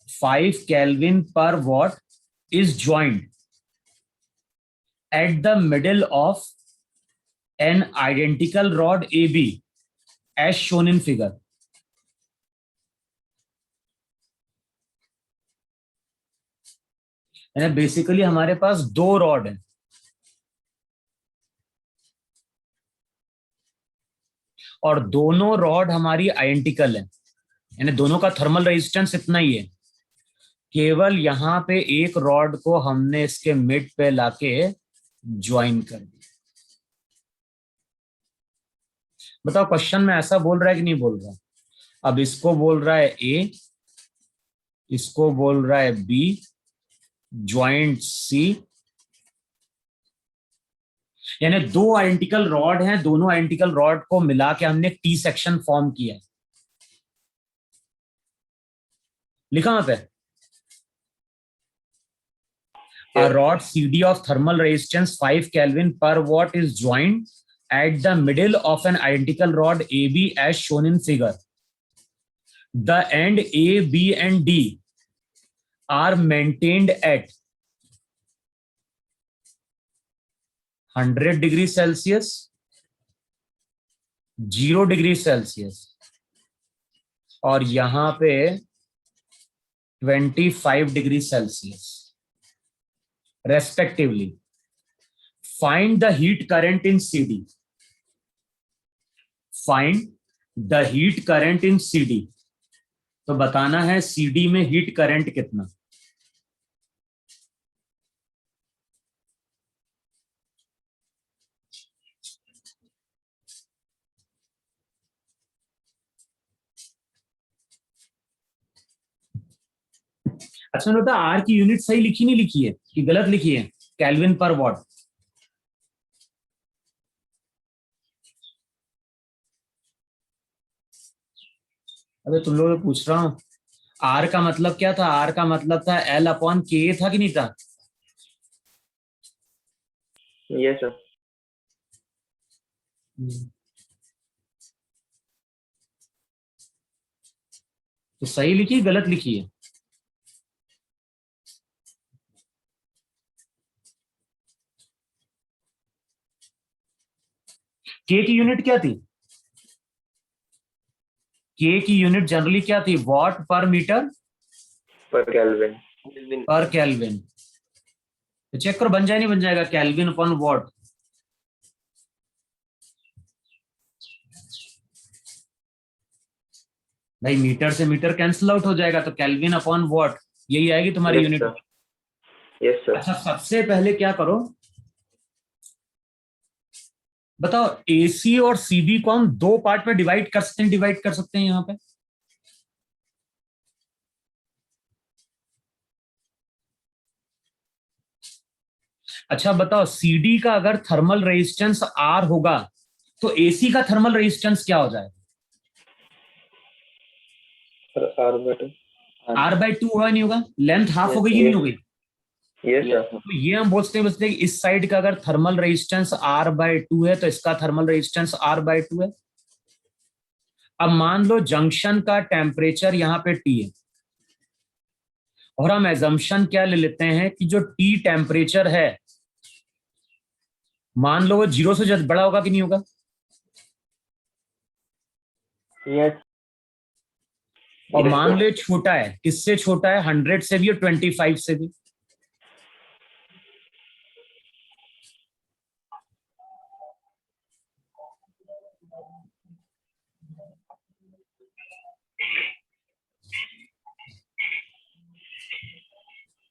5 kelvin per watt is joint at the middle of an identical rod AB as shown in figure. Basically हमारे पास दो रॉड है और दोनों रॉड हमारी आइडेंटिकल है, यानी दोनों का थर्मल रेजिस्टेंस इतना ही है। केवल यहां पे एक रॉड को हमने इसके मिड पे लाके ज्वाइन कर दिया। बताओ क्वेश्चन में ऐसा बोल रहा है कि नहीं बोल रहा? अब इसको बोल रहा है ए, इसको बोल रहा है बी, ज्वाइंट सी, यानी दो आइडेंटिकल रॉड हैं, दोनों आइडेंटिकल रॉड को मिला के हमने टी सेक्शन फॉर्म किया है। लिखा वहां पे a rod CD of thermal resistance 5 Kelvin per watt is joined at the middle of an identical rod AB as shown in figure. The end A, B and D are maintained at 100 degree Celsius, 0 degree Celsius और यहां पे 25 degree Celsius respectively. Find the heat current in CD. Find the heat current in CD. तो बताना है CD में heat current कितना। अच्छा नहीं होता, आर की यूनिट सही लिखी नहीं लिखी है कि गलत लिखी है? Kelvin per what. अबे तुम लोग पूछ रहा हूं, आर का मतलब क्या था? आर का मतलब था एल अपॉन के था कि नहीं था? Yes sir. तो सही लिखी गलत लिखी है? के की यूनिट क्या थी? के की यूनिट जनरली क्या थी? वॉट पर मीटर पर केल्विन। पर केल्विन। तो चेक करो बन जाए नहीं बन जाएगा? Kelvin upon what. भाई मीटर से मीटर कैंसिल आउट हो जाएगा, तो केल्विन अपॉन वॉट यही आएगी तुम्हारी यूनिट। Yes sir. अच्छा सबसे पहले क्या करो बताओ, एसी और सीबी को हम दो पार्ट में डिवाइड कर सकते हैं, डिवाइड कर सकते हैं यहां पे। अच्छा बताओ, सीडी का अगर थर्मल रेजिस्टेंस आर होगा तो एसी का थर्मल रेजिस्टेंस क्या हो जाएगा? आर बाई टू होगा नहीं होगा? लेंथ हाफ हो गई कि नहीं हो गई? Yes sir. तो ये हम बोलते हैं इस साइड का अगर थर्मल रेजिस्टेंस R बाय 2 है तो इसका थर्मल रेजिस्टेंस R बाय 2 है। अब मान लो जंक्शन का टेम्परेचर यहाँ पे T है और हम एजम्पशन क्या ले लेते हैं कि जो T टेम्परेचर है मान लो वो 0 से बड़ा होगा कि नहीं होगा? यस। और मान लो छोटा है, किससे छोटा है? 100 से भी और 25 से भी।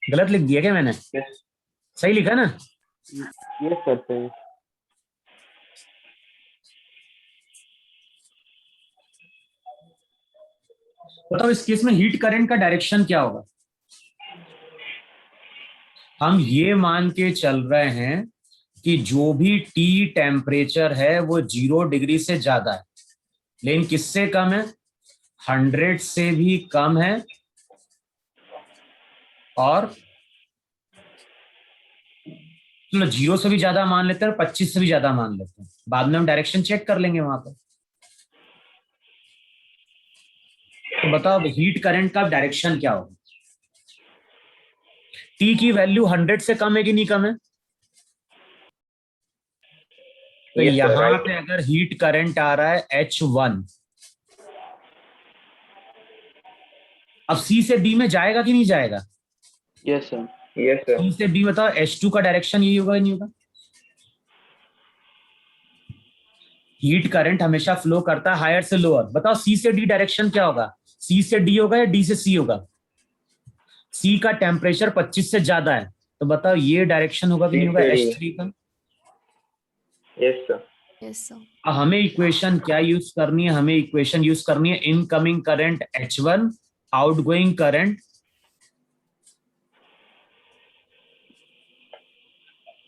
गलत लिख दिया क्या मैंने? सही लिखा ना? यस सर सही। बताओ इस केस में हीट करंट का डायरेक्शन क्या होगा? हम ये मान के चल रहे हैं कि जो भी टी टेम्परेचर है वो 0 डिग्री से ज्यादा है, लेकिन किससे कम है? 100 से भी कम है और चलो 0 से भी ज्यादा मान लेते हैं और 25 से भी ज्यादा मान लेते हैं, बाद में हम डायरेक्शन चेक कर लेंगे वहां पर। तो बताओ हीट करंट का डायरेक्शन क्या होगा? टी की वैल्यू 100 से कम है कि नहीं कम है? तो Yes, sir, यहां right. पे अगर हीट करंट आ रहा है H1, अब C से D में जाएगा कि नहीं जाएगा? Yes sir. Yes sir. C से D बताओ H2 का डायरेक्शन यही होगा नहीं होगा? हीट करंट हमेशा फ्लो करता है हायर से लोअर। बताओ C से D डायरेक्शन क्या होगा? C से D होगा या D से C होगा? सी का टेम्परेचर 25 से ज्यादा है, तो बताओ ये डायरेक्शन होगा कि नहीं होगा H3 का? Yes sir. Yes sir. हमें इक्वेशन क्या यूज करनी है? हमें इक्वेशन यूज करनी है incoming current H1, outgoing current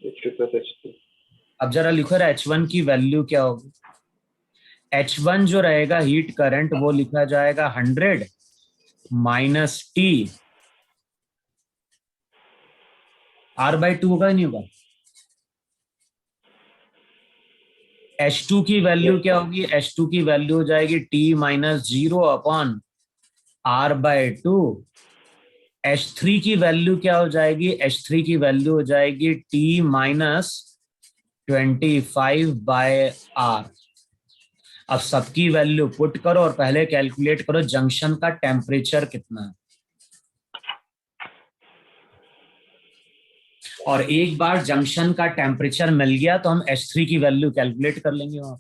H2 अब जरा लिखो H1 की वैल्यू क्या होगी? H1 जो रहेगा हीट करंट वो लिखा जाएगा 100 माइनस टी R/2 होगा नहीं होगा? H2 की वैल्यू क्या होगी? H2 की वैल्यू हो जाएगी T minus 0 upon R/2। H3 की वैल्यू क्या हो जाएगी? H3 की वैल्यू हो जाएगी T माइनस 25/R। अब सबकी वैल्यू पुट करो और पहले कैलकुलेट करो जंक्शन का टेम्परेचर कितना है। और एक बार जंक्शन का टेम्परेचर मिल गया तो हम H3 की वैल्यू कैलकुलेट कर लेंगे वहां।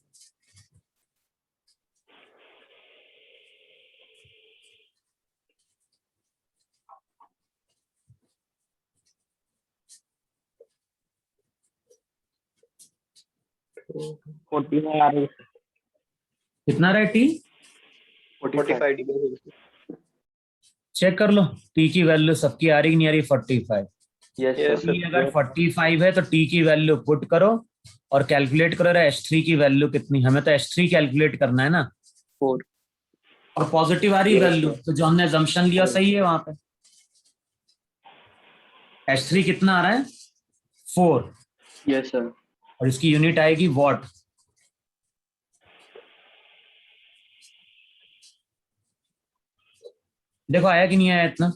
कितना रहे टी? 45 डिग्री। चेक कर लो टी की वैल्यू सबकी आ रही कि नहीं आ रही? 45। Yes, Yes, sir. टी अगर 45 है तो टी की वैल्यू पुट करो और कैलकुलेट करो H3 की वैल्यू कितनी। हमें तो H3 कैलकुलेट करना है ना। 4. और पॉजिटिव आ रही Yes, वैल्यू तो जो हमने assumption लिया सही है वहां पे। H3 कितना आ रहा है? 4 Yes, sir. और इसकी यूनिट आएगी वॉट। देखो आया कि नहीं आया इतना?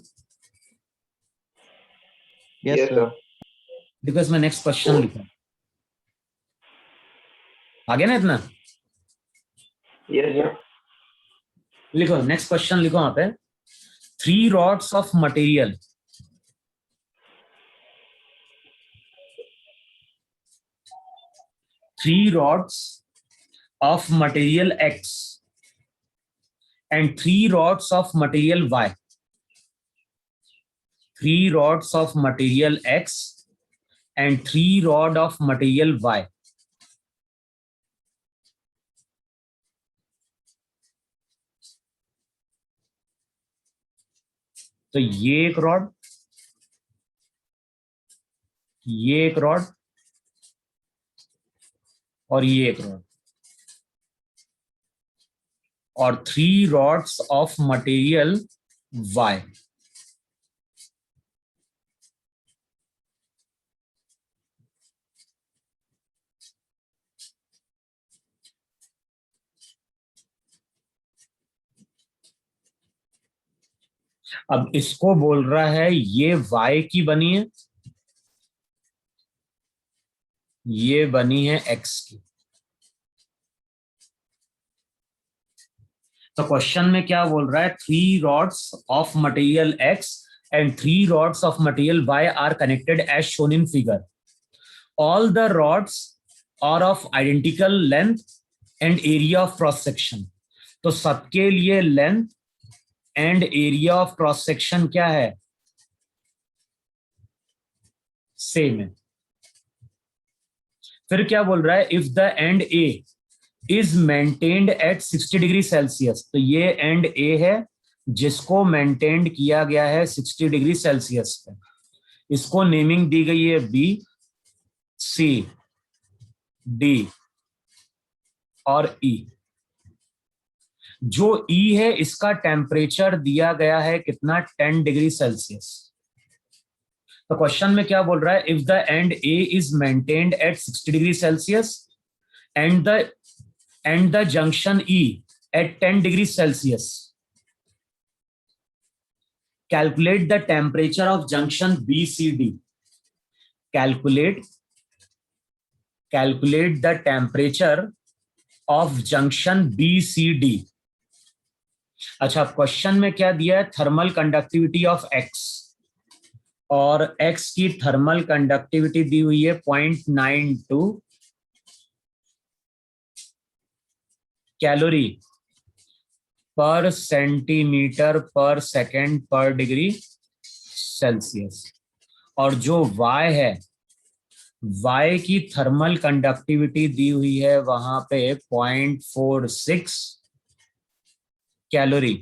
Yes, sir. देखो इसमें नेक्स्ट क्वेश्चन लिखा आ गया ना इतना? Yes, sir. लिखो नेक्स्ट क्वेश्चन लिखो वहां पे 3 rods of material X and 3 rods of material Y. 3 rods of material X and 3 rod of material Y. तो ये एक रॉड, ये एक रॉड और ये एक रॉड और 3 rods of material Y. अब इसको बोल रहा है ये Y की बनी है, ये बनी है X की। तो क्वेश्चन में क्या बोल रहा है? 3 rods of material X and 3 rods of material Y are connected as shown in figure. All the rods are of identical length and area of cross section. तो सबके लिए length and area of cross section क्या है? Same है। फिर क्या बोल रहा है? If the end A is maintained at 60 degree Celsius, तो ये एंड ए है जिसको मेंटेन्ड किया गया है 60 डिग्री सेल्सियस पे। इसको नेमिंग दी गई है बी, सी, डी और ई। जो ई है इसका टेम्परेचर दिया गया है कितना? 10 डिग्री सेल्सियस। तो क्वेश्चन में क्या बोल रहा है? If the end A is maintained at 60 degree Celsius and the junction E at 10 degree Celsius, calculate the temperature of junction B C D. Calculate the temperature of junction B C D. अच्छा, question में क्या दिया है? Thermal conductivity of X, और X की thermal conductivity दी हुई है 0.92 कैलोरी पर सेंटीमीटर पर सेकेंड पर डिग्री सेल्सियस। और जो y है, y की थर्मल कंडक्टिविटी दी हुई है वहां पे 0.46 कैलोरी।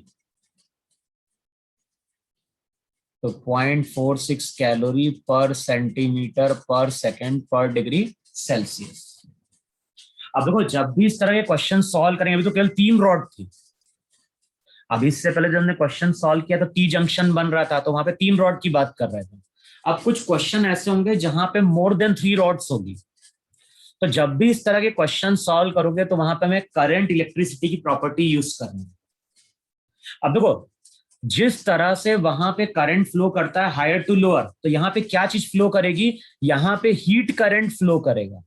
तो 0.46 कैलोरी पर सेंटीमीटर पर सेकेंड पर डिग्री सेल्सियस। अब देखो, जब भी इस तरह के क्वेश्चन सॉल्व करेंगे, अभी तो केवल 3 रॉड थी। अब इससे पहले जब हमने क्वेश्चन सॉल्व किया तो टी जंक्शन बन रहा था, तो वहां पे 3 रॉड की बात कर रहे थे। अब कुछ क्वेश्चन ऐसे होंगे जहां पे मोर देन 3 रॉड्स होगी। तो जब भी इस तरह के क्वेश्चन सॉल्व करोगे तो वहां पे हमें करंट इलेक्ट्रिसिटी की प्रॉपर्टी यूज करनी है। अब देखो, जिस तरह से वहां पे करंट फ्लो करता है हायर टू लोअर, तो यहाँ पे क्या चीज फ्लो करेगी? यहाँ पे हीट करंट फ्लो करेगा।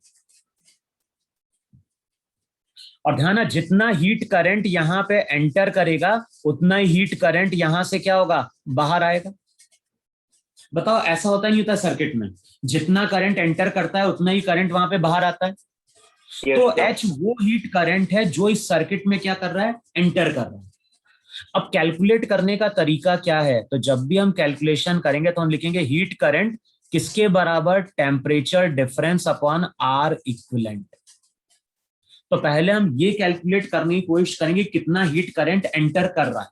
और ध्यान है, जितना हीट करंट यहाँ पे एंटर करेगा उतना ही हीट करंट यहां से क्या होगा? बाहर आएगा। बताओ, ऐसा होता नहीं होता सर्किट में? जितना करंट एंटर करता है उतना ही करंट वहां पे बाहर आता है। तो H वो हीट करंट है जो इस सर्किट में क्या कर रहा है? एंटर कर रहा है। अब कैलकुलेट करने का तरीका क्या है? तो जब भी हम कैलकुलेशन करेंगे तो हम लिखेंगे हीट करंट किसके बराबर? Temperature difference upon R equivalent. तो पहले हम ये कैलकुलेट करने की कोशिश करेंगे कितना हीट करंट एंटर कर रहा है,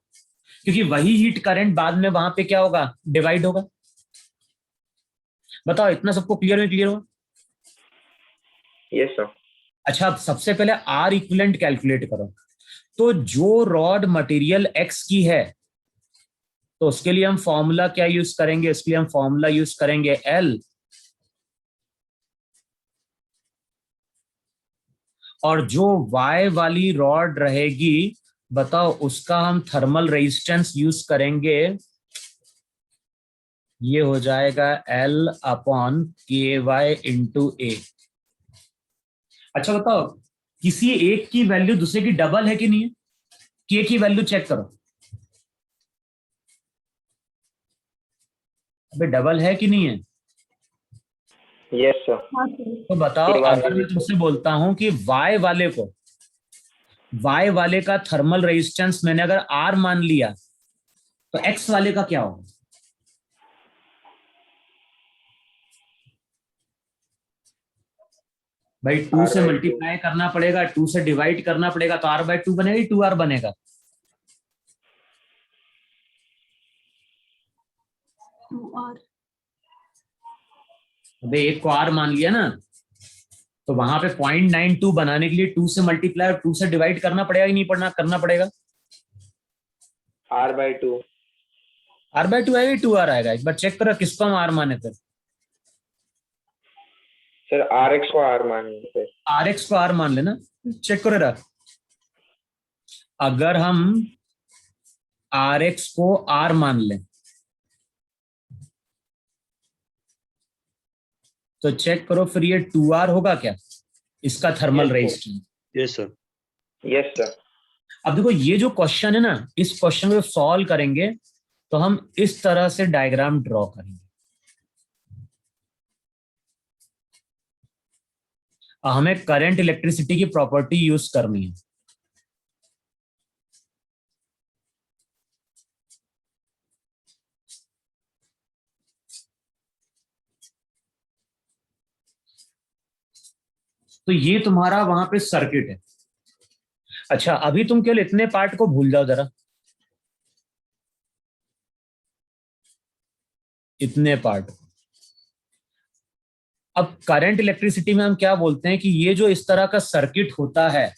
क्योंकि वही हीट करंट बाद में वहां पे क्या होगा? डिवाइड होगा। बताओ, इतना सबको क्लियर में क्लियर हो? Yes sir. अच्छा, अब सबसे पहले आर इक्विवेलेंट कैलकुलेट करो। तो जो रॉड मटेरियल एक्स की है, तो उसके लिए हम फॉर्मूला क्या यूज करेंगे? इसके लिए हम फॉर्मूला यूज करेंगे एल। और जो वाई वाली रॉड रहेगी, बताओ, उसका हम थर्मल रेजिस्टेंस यूज करेंगे। ये हो जाएगा एल अपॉन के वाई इंटू ए। अच्छा बताओ, किसी एक की वैल्यू दूसरे की डबल है कि नहीं है? के की वैल्यू चेक करो। अबे डबल है कि नहीं है? Yes sir. हाँ सर। तो बताओ, अगर मैं तुमसे बोलता हूं कि वाई वाले का थर्मल रेजिस्टेंस मैंने अगर आर मान लिया, तो एक्स वाले का क्या होगा? भाई 2 से मल्टीप्लाई करना पड़ेगा, 2 से डिवाइड करना पड़ेगा, तो r/2 बनेगा, 2r बनेगा। 2R। अबे एक को r मान लिया ना, तो वहां पे 0.92 बनाने के लिए 2 से मल्टीप्लाई और 2 से डिवाइड करना पड़ेगा कि नहीं करना पड़ेगा? r/2। r/2 आएगा, 2r आएगा? एक बार चेक करो किसको हम r माने थे। सर rx को r मानेंगे। rx को r मान लेना, चेक करो रहा। अगर हम rx को r मान लें तो चेक करो फिर ये 2r होगा क्या इसका thermal resistance? Yes, sir. Yes sir. अब देखो, ये जो क्वेश्चन है ना, इस क्वेश्चन को सॉल्व करेंगे तो हम इस तरह से डायग्राम ड्रॉ करेंगे। हमें करंट इलेक्ट्रिसिटी की प्रॉपर्टी यूज करनी है। तो ये तुम्हारा वहां पे सर्किट है। अच्छा, अभी तुम केवल इतने पार्ट को भूल जाओ जरा, इतने पार्ट। अब करंट इलेक्ट्रिसिटी में हम क्या बोलते हैं कि ये जो इस तरह का सर्किट होता है,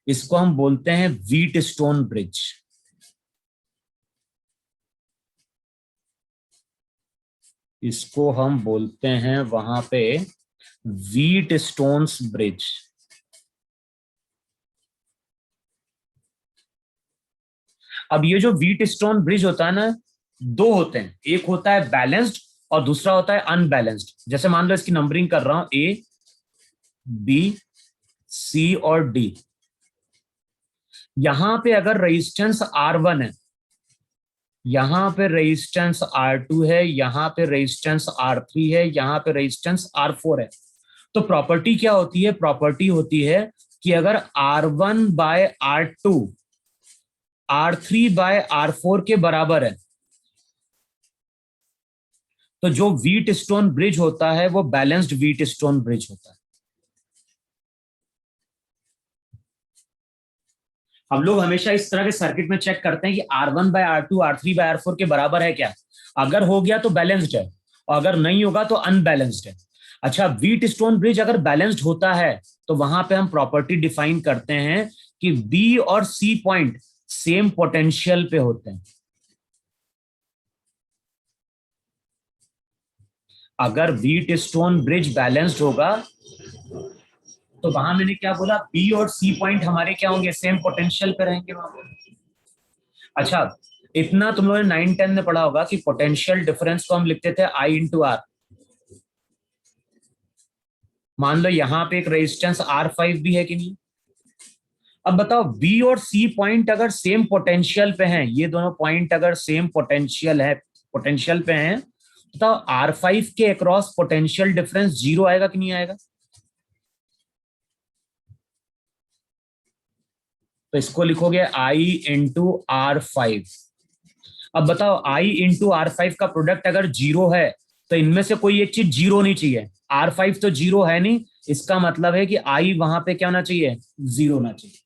इसको हम बोलते हैं व्हीटस्टोन ब्रिज। इसको हम बोलते हैं वहां पे व्हीटस्टोन्स ब्रिज। अब ये जो व्हीटस्टोन ब्रिज होता है ना, 2 होते हैं, एक होता है बैलेंस्ड और दूसरा होता है अनबैलेंस्ड। जैसे मान लो इसकी नंबरिंग कर रहा हूं, A, B, C और D। यहां पे अगर रेजिस्टेंस R1 है, यहां पे रेजिस्टेंस R2 है, यहां पे रेजिस्टेंस R3 है, यहां पे रेजिस्टेंस R4 है, तो प्रॉपर्टी क्या होती है? प्रॉपर्टी होती है कि अगर R1 bye R2 R3 bye R4 के बराबर है, तो जो व्हीट स्टोन ब्रिज होता है वो बैलेंस्ड व्हीट स्टोन ब्रिज होता है। हम लोग हमेशा इस तरह के सर्किट में चेक करते हैं कि R1/R2 R3/R4 के बराबर है क्या। अगर हो गया तो बैलेंस्ड है, और अगर नहीं होगा तो अनबैलेंस्ड है। अच्छा, व्हीट स्टोन ब्रिज अगर बैलेंस्ड होता है तो वहां पे हम प्रॉपर्टी डिफाइन करते हैं कि बी और सी पॉइंट सेम पोटेंशियल पे होते हैं। अगर व्हीट स्टोन ब्रिज बैलेंस्ड होगा तो वहां मैंने क्या बोला, बी और सी पॉइंट हमारे क्या होंगे, सेम पोटेंशियल पे रहेंगे वहां पे। अच्छा, इतना तुम लोगों ने 9-10 में पढ़ा होगा कि पोटेंशियल डिफरेंस को हम लिखते थे I इंटू आर। मान लो यहां पे एक रेजिस्टेंस R5 भी है कि नहीं। अब बताओ, बी और सी पॉइंट अगर सेम पोटेंशियल पे हैं, ये दोनों पॉइंट अगर सेम पोटेंशियल पे हैं, बताओ R5 के अक्रॉस पोटेंशियल डिफरेंस 0 आएगा कि नहीं आएगा। तो इसको लिखोगे I इंटू R5। अब बताओ, I इंटू R5 का प्रोडक्ट अगर 0 है तो इनमें से कोई एक चीज 0 नहीं चाहिए। R5 तो 0 है नहीं, इसका मतलब है कि I वहां पे क्या होना चाहिए, 0 होना चाहिए।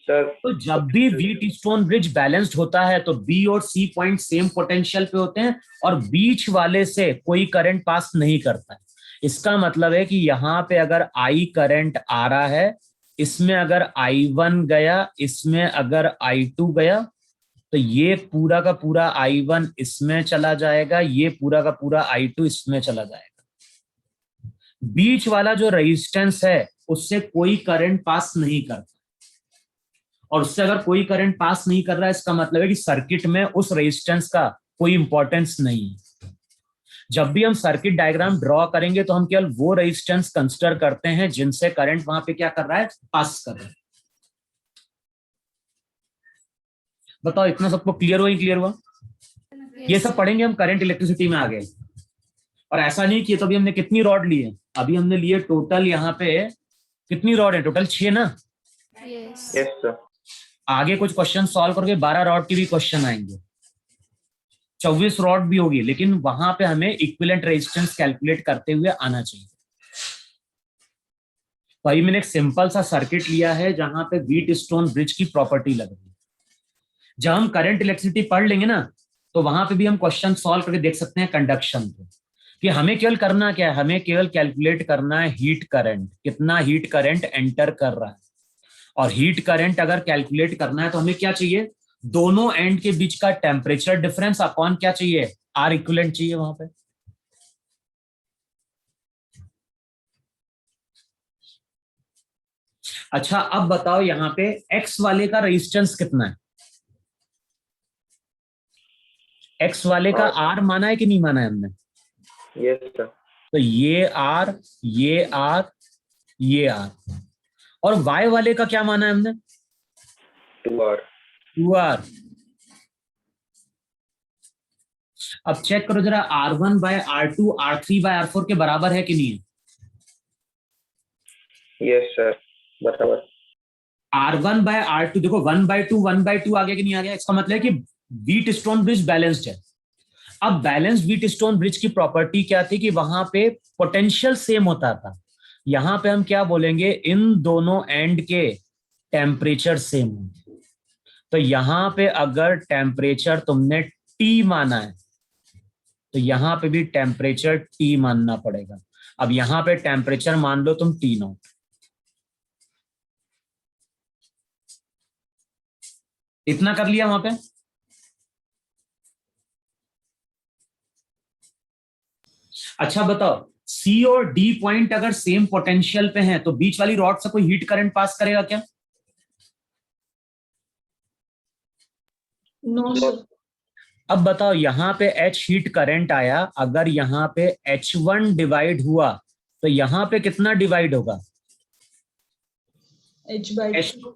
सर तो जब भी व्हीट स्टोन ब्रिज बैलेंस्ड होता है तो बी और सी पॉइंट सेम पोटेंशियल पे होते हैं और बीच वाले से कोई करंट पास नहीं करता है। इसका मतलब है कि यहां पे अगर I करंट आ रहा है, इसमें अगर I1 गया, इसमें अगर I2 गया, तो ये पूरा का पूरा I1 इसमें चला जाएगा, ये पूरा का पूरा I2 इसमें चला जाएगा। बीच वाला जो रेजिस्टेंस है उससे कोई करंट पास नहीं करता, और उससे अगर कोई करंट पास नहीं कर रहा है इसका मतलब है कि सर्किट में उस रेजिस्टेंस का कोई इंपॉर्टेंस नहीं है। जब भी हम सर्किट डायग्राम ड्रॉ करेंगे तो हम केवल वो रेजिस्टेंस कंसीडर करते हैं जिनसे करंट वहां पे क्या कर रहा है, पास कर रहा है। बताओ, इतना सबको क्लियर हुआ ही क्लियर हुआ। ये सब पढ़ेंगे हम करंट इलेक्ट्रिसिटी में आगे। और ऐसा नहीं कि तो अभी हमने कितनी रॉड ली है, अभी हमने लिए टोटल यहाँ पे कितनी रॉड है, टोटल 6 ना। Yes yes sir. आगे कुछ क्वेश्चन सॉल्व करके 12 रॉड की भी क्वेश्चन आएंगे, 24 रॉड भी होगी, लेकिन वहां पे हमें इक्विवेलेंट रेजिस्टेंस कैलकुलेट करते हुए आना चाहिए। तो अभी मैंने एक सिंपल सा सर्किट लिया है जहां पे व्हीट स्टोन ब्रिज की प्रॉपर्टी लग रही है। जब हम करंट इलेक्ट्रिसिटी पढ़ लेंगे ना तो वहां पे भी हम क्वेश्चन सॉल्व करके देख सकते हैं कंडक्शन पे, कि हमें केवल करना क्या है, हमें केवल कैलकुलेट करना है हीट करंट, कितना हीट करंट एंटर कर रहा है। और हीट करंट अगर कैलकुलेट करना है तो हमें क्या चाहिए, दोनों एंड के बीच का टेम्परेचर डिफरेंस अपॉन क्या चाहिए, आर इक्विवेलेंट चाहिए वहां पे। अच्छा, अब बताओ यहाँ पे एक्स वाले का रेजिस्टेंस कितना है। एक्स वाले का आर माना है कि नहीं माना है हमने। Yes sir. तो ये आर, ये आर, ये आर। और वाई वाले का क्या माना है हमने, 2R। 2R। अब चेक करो जरा, R1/R2 R3/R4 के बराबर है कि नहीं है। यस सर, बराबर। R1/R2 देखो, 1/2 1/2 आ गया कि नहीं आ गया। इसका मतलब है कि व्हीट स्टोन ब्रिज बैलेंस्ड है। अब बैलेंस्ड व्हीट स्टोन ब्रिज की प्रॉपर्टी क्या थी कि वहां पे पोटेंशियल सेम होता था। यहां पे हम क्या बोलेंगे, इन दोनों एंड के टेम्परेचर सेम होंगे। तो यहां पे अगर टेम्परेचर तुमने T माना है तो यहां पे भी टेम्परेचर T मानना पड़ेगा। अब यहां पे टेम्परेचर मान लो तुम T0। इतना कर लिया वहां पे। अच्छा बताओ, सी और डी पॉइंट अगर सेम पोटेंशियल पे हैं तो बीच वाली रॉड से कोई हीट करंट पास करेगा क्या। No, sir. अब बताओ, यहां पे H हीट करंट आया, अगर यहां पे H1 डिवाइड हुआ तो यहां पे कितना डिवाइड होगा, H by H2।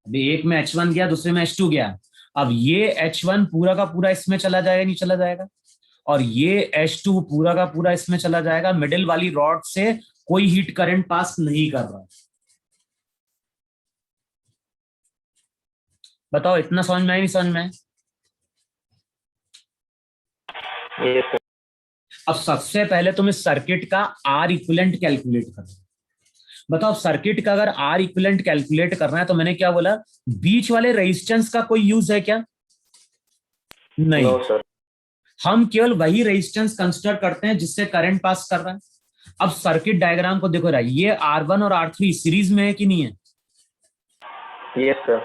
अभी एक में H1 गया, दूसरे में H2 गया। अब ये H1 पूरा का पूरा इसमें चला जाएगा, नहीं चला जाएगा, और ये H2 पूरा का पूरा इसमें चला जाएगा। मिडिल वाली रॉड से कोई हीट करंट पास नहीं कर रहा। बताओ, इतना समझ में आया नहीं समझ में आया। Yes, sir. अब सबसे पहले तुम इस सर्किट का आर इक्विवेलेंट कैलकुलेट करो। बताओ सर्किट का अगर आर इक्विवेलेंट कैलकुलेट करना है तो मैंने क्या बोला, बीच वाले रेजिस्टेंस का कोई यूज है क्या? नहीं। No, sir. हम केवल वही रेजिस्टेंस कंसिडर करते हैं जिससे करंट पास कर रहा है। अब सर्किट डायग्राम को देखो रहा है, ये R1 और R3 सीरीज में है कि नहीं है? Yes, sir.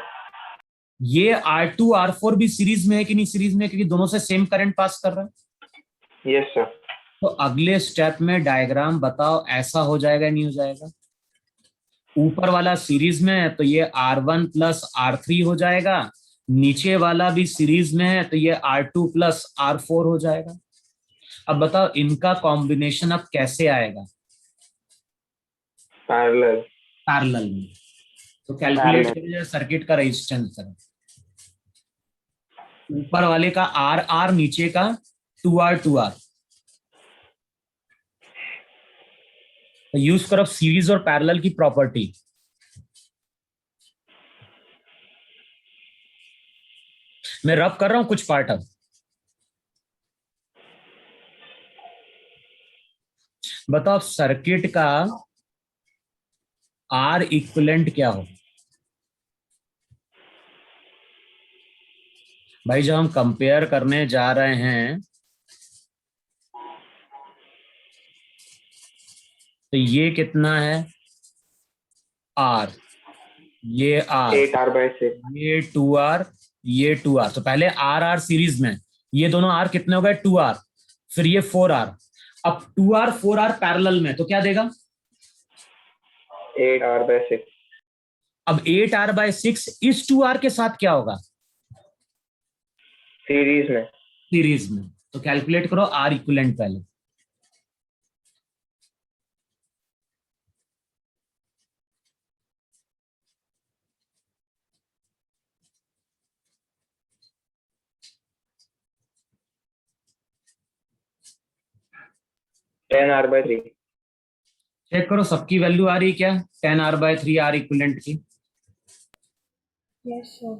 ये R2 R4 भी सीरीज में है कि नहीं? सीरीज में है, क्योंकि दोनों से सेम करंट पास कर रहा है। Yes, sir. तो अगले स्टेप में डायग्राम बताओ ऐसा हो जाएगा नहीं हो जाएगा? ऊपर वाला सीरीज में है तो ये R1 प्लस R3 हो जाएगा, नीचे वाला भी सीरीज में है तो ये R2 प्लस R4 हो जाएगा। अब बताओ इनका कॉम्बिनेशन अब कैसे आएगा? Parallel. पैरेलल में। तो कैलकुलेट करिए सर्किट का रेजिस्टेंस करें, ऊपर वाले का R नीचे का 2R तो यूज करो सीरीज और पैरेलल की प्रॉपर्टी। मैं रब कर रहा हूं कुछ पार्ट। अब बताओ सर्किट का आर इक्विवेलेंट क्या हो? भाई जब हम कंपेयर करने जा रहे हैं तो ये कितना है? आर, ये आर, 8R/6. ये 2R, ये 2R। तो पहले आर सीरीज में, ये दोनों आर कितने हो गए? 2R, फिर ये 4R। अब 2R 4R पैरेलल में तो क्या देगा? 8R/6. अब 8R/6 इस 2R के साथ क्या होगा? सीरीज में. सीरीज में। तो कैलकुलेट करो आर इक्विवेलेंट पहले। Ten R/3. चेक करो सबकी वैल्यू आ रही क्या? 10R/3 आर इक्विवेलेंट की। Yes, sir.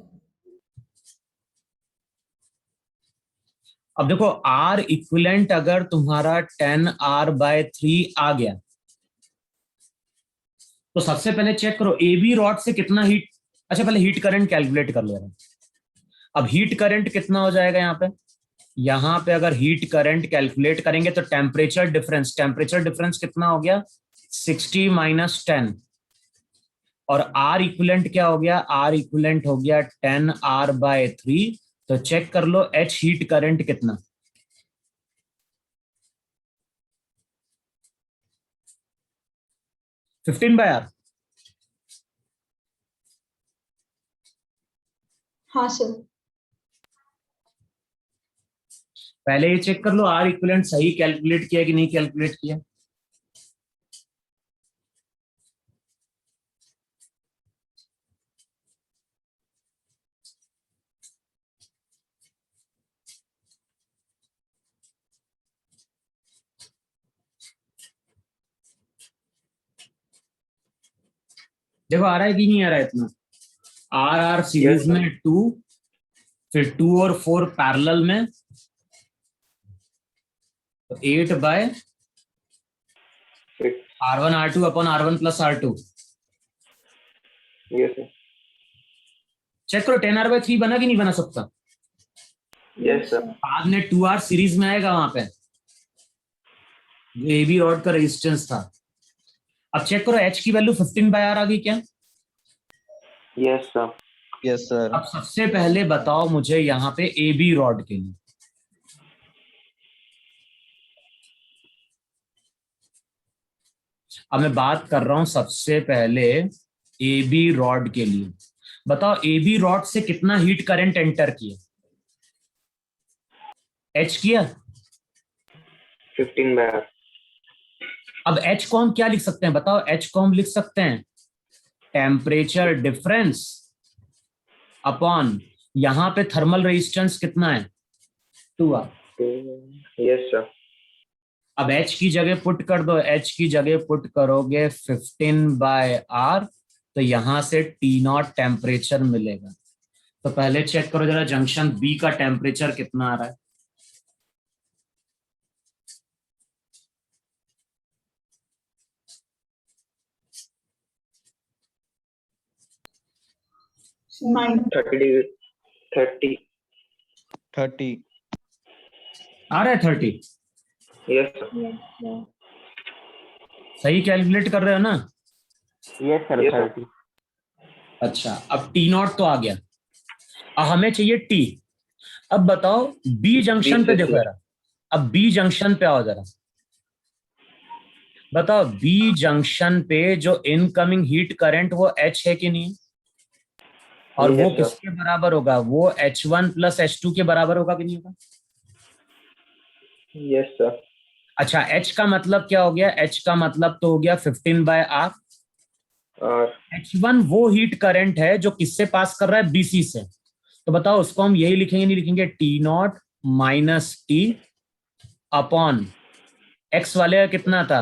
अब देखो आर इक्विवेलेंट अगर तुम्हारा 10R/3 आ गया तो सबसे पहले चेक करो ए बी रॉड से कितना हीट। अच्छा पहले हीट करंट कैलकुलेट कर ले रहा हूं। अब हीट करंट कितना हो जाएगा यहाँ पे? यहाँ पे अगर हीट करंट कैलकुलेट करेंगे तो टेम्परेचर डिफरेंस कितना हो गया? 60 - 10। और आर इक्विवेलेंट क्या हो गया? आर इक्विवेलेंट हो गया 10R/3। तो चेक कर लो एच हीट करंट कितना? (15/R). हाँ सर. पहले ये चेक कर लो आर इक्विवेलेंट सही कैलकुलेट किया कि नहीं कैलकुलेट किया। देखो आ रहा है कि नहीं आ रहा है इतना? आर सीरीज में 2, फिर 2 और 4 पैरेलल में, तो 8/6 R1 R2 upon R1 plus R2। Yes, sir. Check करो 10R/3 बना कि नहीं बना सकता? Yes, sir. बाद में 2R सीरीज में आएगा वहां पे, ए बी रॉड का रेजिस्टेंस था। अब चेक करो एच की वैल्यू 15/R आ गई क्या? Yes, sir. Yes, sir. अब सबसे पहले बताओ मुझे यहाँ पे ए बी रॉड के लिए, अब मैं बात कर रहा हूं सबसे पहले ए बी रॉड के लिए। बताओ ए बी रॉड से कितना हीट करंट एंटर किया? एच किया? 15/R. अब एच को हम क्या लिख सकते हैं? बताओ एच को हम लिख सकते हैं टेम्परेचर डिफरेंस अपॉन यहां पे थर्मल रेजिस्टेंस कितना है? 2R। Yes, sir. अब एच की जगह पुट कर दो, एच की जगह पुट करोगे 15/R, तो यहां से T0 टेम्परेचर मिलेगा। तो पहले चेक करो जरा जंक्शन बी का टेम्परेचर कितना आ रहा है। 9. 30 degree. 30. 30. आ रहा है 30? Yes, sir. Yes, sir. सही कैलकुलेट कर रहे हो ना? Yes, sir. Yes, sir. 30. अच्छा, अब टी नॉट तो आ गया, अब हमें चाहिए टी। अब बताओ बी जंक्शन पे देखो जरा, अब बी जंक्शन पे आओ जरा, बताओ बी जंक्शन पे जो इनकमिंग हीट करंट वो H है कि नहीं? और वो Yes, sir. किसके बराबर होगा? वो H1 प्लस H2 के बराबर होगा कि नहीं होगा? Yes, sir. अच्छा, H का मतलब क्या हो गया? H का मतलब तो हो गया 15/R। और H1 वो हीट करंट है जो किससे पास कर रहा है? BC से। तो बताओ उसको हम यही लिखेंगे, नहीं लिखेंगे? T not minus T upon X वाले का कितना था?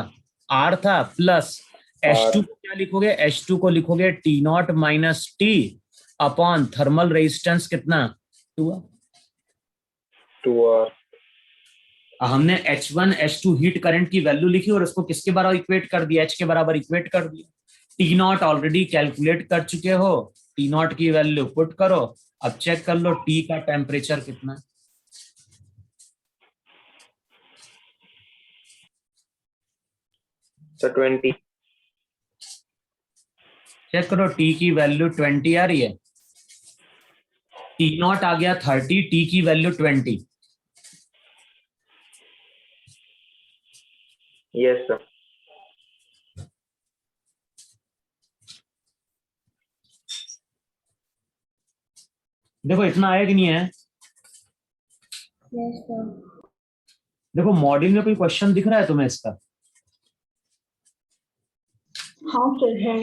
R था, प्लस H2 को क्या लिखोगे? H2 को लिखोगे T not minus T upon thermal resistance कितना? 2। 2R. हमने H1 H2 हीट करंट की वैल्यू लिखी और उसको किसके बराबर इक्वेट कर दिया? H के बराबर इक्वेट कर दिया। टी नॉट ऑलरेडी कैलकुलेट कर चुके हो, टी नॉट की वैल्यू पुट करो। अब चेक कर लो टी का टेम्परेचर कितना है। So 20. चेक करो टी की वैल्यू 20 आ रही है, टी नॉट आ गया 30, टी की वैल्यू 20। Yes, sir. देखो इतना आया कि नहीं है? Yes, sir. देखो मॉड्यूल में कोई क्वेश्चन दिख रहा है तुम्हें इसका? हाँ सर है,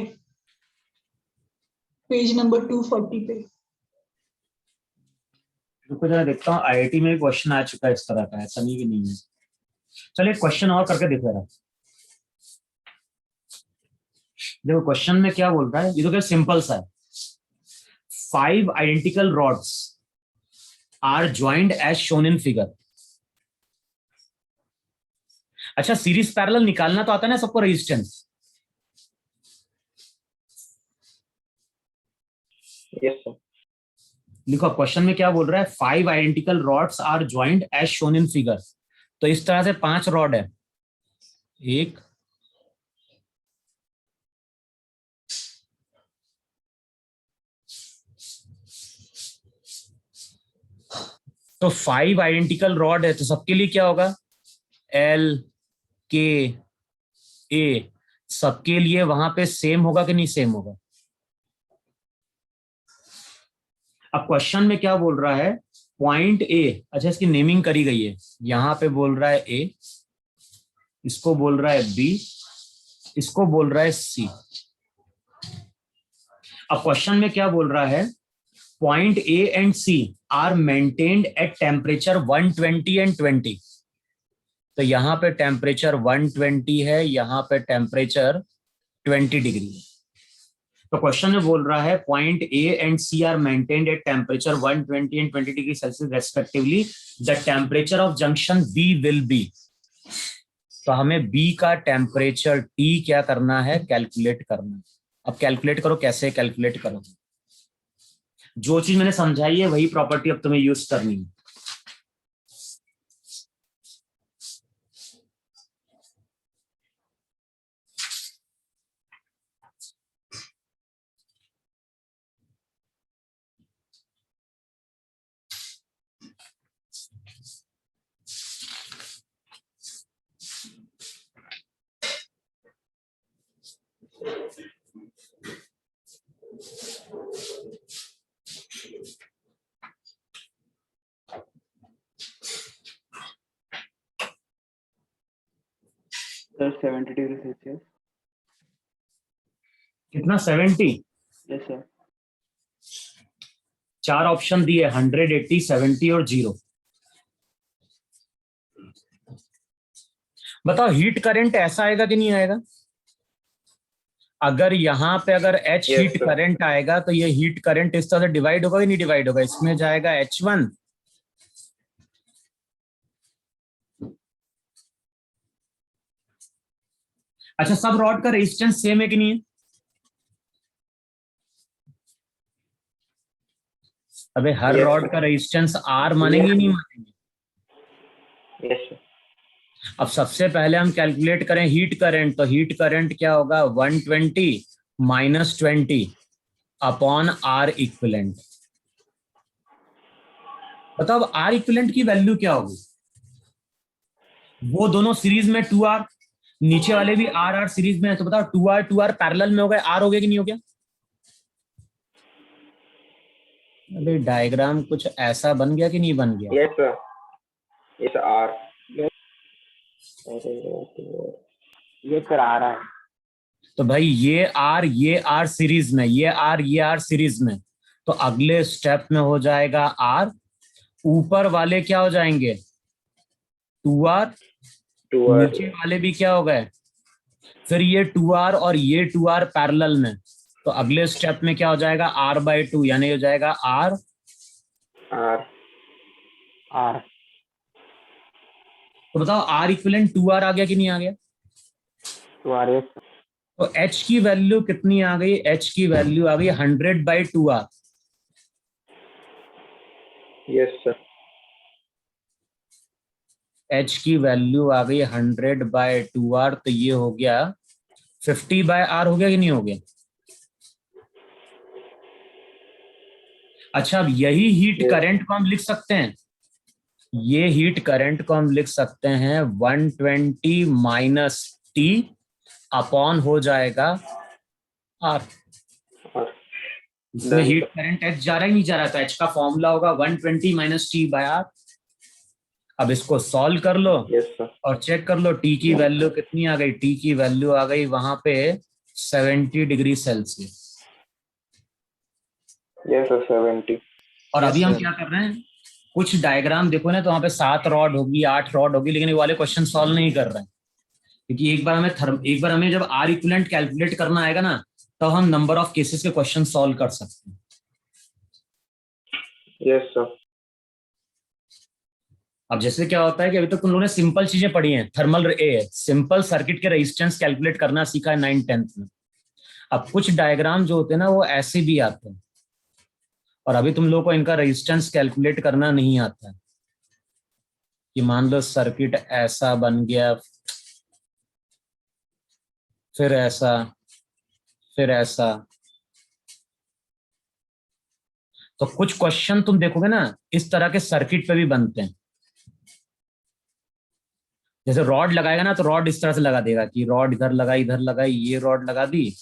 पेज नंबर 240 पे। रुको जरा देखता हूँ, आईआईटी में क्वेश्चन आ चुका है इस तरह का, ऐसा नहीं कि नहीं है। चलिए क्वेश्चन और करके देखो जरा। देखो क्वेश्चन में क्या बोल रहा है, ये तो क्या सिंपल सा है। 5 identical rods are joined as shown in figure। अच्छा, सीरीज पैरेलल निकालना तो आता है ना सबको, रेजिस्टेंस? Yes, sir. लिखो क्वेश्चन में क्या बोल रहा है, 5 identical rods are joined as shown in figure। तो इस तरह से 5 रॉड है, 1 तो 5 आइडेंटिकल रॉड है, तो सबके लिए क्या होगा? L K A, सबके लिए वहां पे सेम होगा कि नहीं सेम होगा? अब क्वेश्चन में क्या बोल रहा है, पॉइंट ए, अच्छा इसकी नेमिंग करी गई है, यहां पे बोल रहा है ए, इसको बोल रहा है बी, इसको बोल रहा है सी। अब क्वेश्चन में क्या बोल रहा है, point A and C are maintained at temperature 120 and 20। तो यहां पे टेम्परेचर 120 है, यहां पे टेम्परेचर 20 डिग्री है। तो क्वेश्चन में बोल रहा है point A and C are maintained at temperature 120 and 20 degree Celsius respectively, the temperature of junction B will be. तो हमें बी का टेम्परेचर टी क्या करना है? कैलकुलेट करना है। अब कैलकुलेट करो, कैसे कैलकुलेट करो? जो चीज मैंने समझाई है वही प्रॉपर्टी अब तुम्हें यूज करनी है। Sir 70 degree Celsius. कितना? 70? Yes sir. 4 ऑप्शन दिए, 100, 80, 70 और 0। बताओ हीट करंट ऐसा आएगा कि नहीं आएगा? अगर यहाँ पे अगर H Yes, heat sir. Current आएगा तो ये हीट करंट इस तरह से डिवाइड होगा कि नहीं डिवाइड होगा? इसमें जाएगा H1, अच्छा सब रॉड का रेजिस्टेंस सेम है कि नहीं है? अबे हर Yes, रॉड sir. का रेजिस्टेंस R मानेंगे नहीं मानेंगे? Yes, sir. अब सबसे पहले हम कैलकुलेट करें हीट करंट, तो हीट करंट क्या होगा 120 माइनस 20 अपॉन R इक्विवेलेंट। बताओ अब R इक्विवेलेंट की वैल्यू क्या होगी? वो दोनों सीरीज में 2R, नीचे वाले भी R सीरीज में है, तो बताओ 2R पैरेलल में हो गए, R हो गया कि नहीं हो गया? अबे डायग्राम कुछ ऐसा बन गया कि नहीं बन गया? Yes, sir. Yes, R. ये सर आ रहा है। तो भाई ये R सीरीज में, ये R सीरीज में, तो अगले स्टेप में हो जाएगा R, ऊपर वाले क्या हो जाएंगे 2R, 2R. नीचे वाले भी क्या हो गए, फिर ये 2R और ये 2R पैरेलल में, तो अगले स्टेप में क्या हो जाएगा R/2, यानी हो जाएगा R। R. R तो बताओ R इक्विवेलेंट 2R आ गया कि नहीं आ गया? तो आ रही है। तो H की वैल्यू कितनी आ गई? H की वैल्यू आ गई 100/2R। Yes, sir. H की वैल्यू आ गई 100/2R, तो ये हो गया 50/R, हो गया कि नहीं हो गया? अच्छा, अब यही हीट Yes. करंट को हम लिख सकते हैं, ये हीट करंट को हम लिख सकते हैं 120 माइनस T अपॉन हो जाएगा R। R. इसमें हीट करंट H जा रहा है नहीं जा रहा, तो H का फॉर्मूला होगा 120 माइनस T/R। अब इसको सॉल्व कर लो Yes, sir. और चेक कर लो T की वैल्यू कितनी आ गई। T की वैल्यू आ गई वहां पे 70 डिग्री सेल्सियस। Yes, sir. 70. और Yes, अभी हम sir. क्या कर रहे हैं, कुछ डायग्राम देखो ना, तो वहां पे 7 रॉड होगी, 8 रॉड होगी, लेकिन ये वाले क्वेश्चन सॉल्व नहीं कर रहे हैं, क्योंकि एक बार हमें जब R इक्विवेलेंट कैलकुलेट करना आएगा ना, तो हम नंबर ऑफ केसेस के क्वेश्चन सॉल्व कर सकते हैं। Yes, sir. अब जैसे क्या होता है कि अभी तक तुम लोगों ने सिंपल चीजें पढ़ी हैं, थर्मल सिंपल सर्किट के रेजिस्टेंस कैलकुलेट करना सीखा है 9th-10th में। अब कुछ डायग्राम जो होते हैं ना वो ऐसे भी आते हैं, और अभी तुम लोगों को इनका रेजिस्टेंस कैलकुलेट करना नहीं आता है। कि मान लो सर्किट ऐसा बन गया, फिर ऐसा, फिर ऐसा, तो कुछ क्वेश्चन तुम देखोगे ना इस तरह के सर्किट पे भी बनते हैं। जैसे रॉड लगाएगा ना, तो रॉड इस तरह से लगा देगा कि रॉड इधर लगाई, इधर लगाई, ये रॉड लगा दी,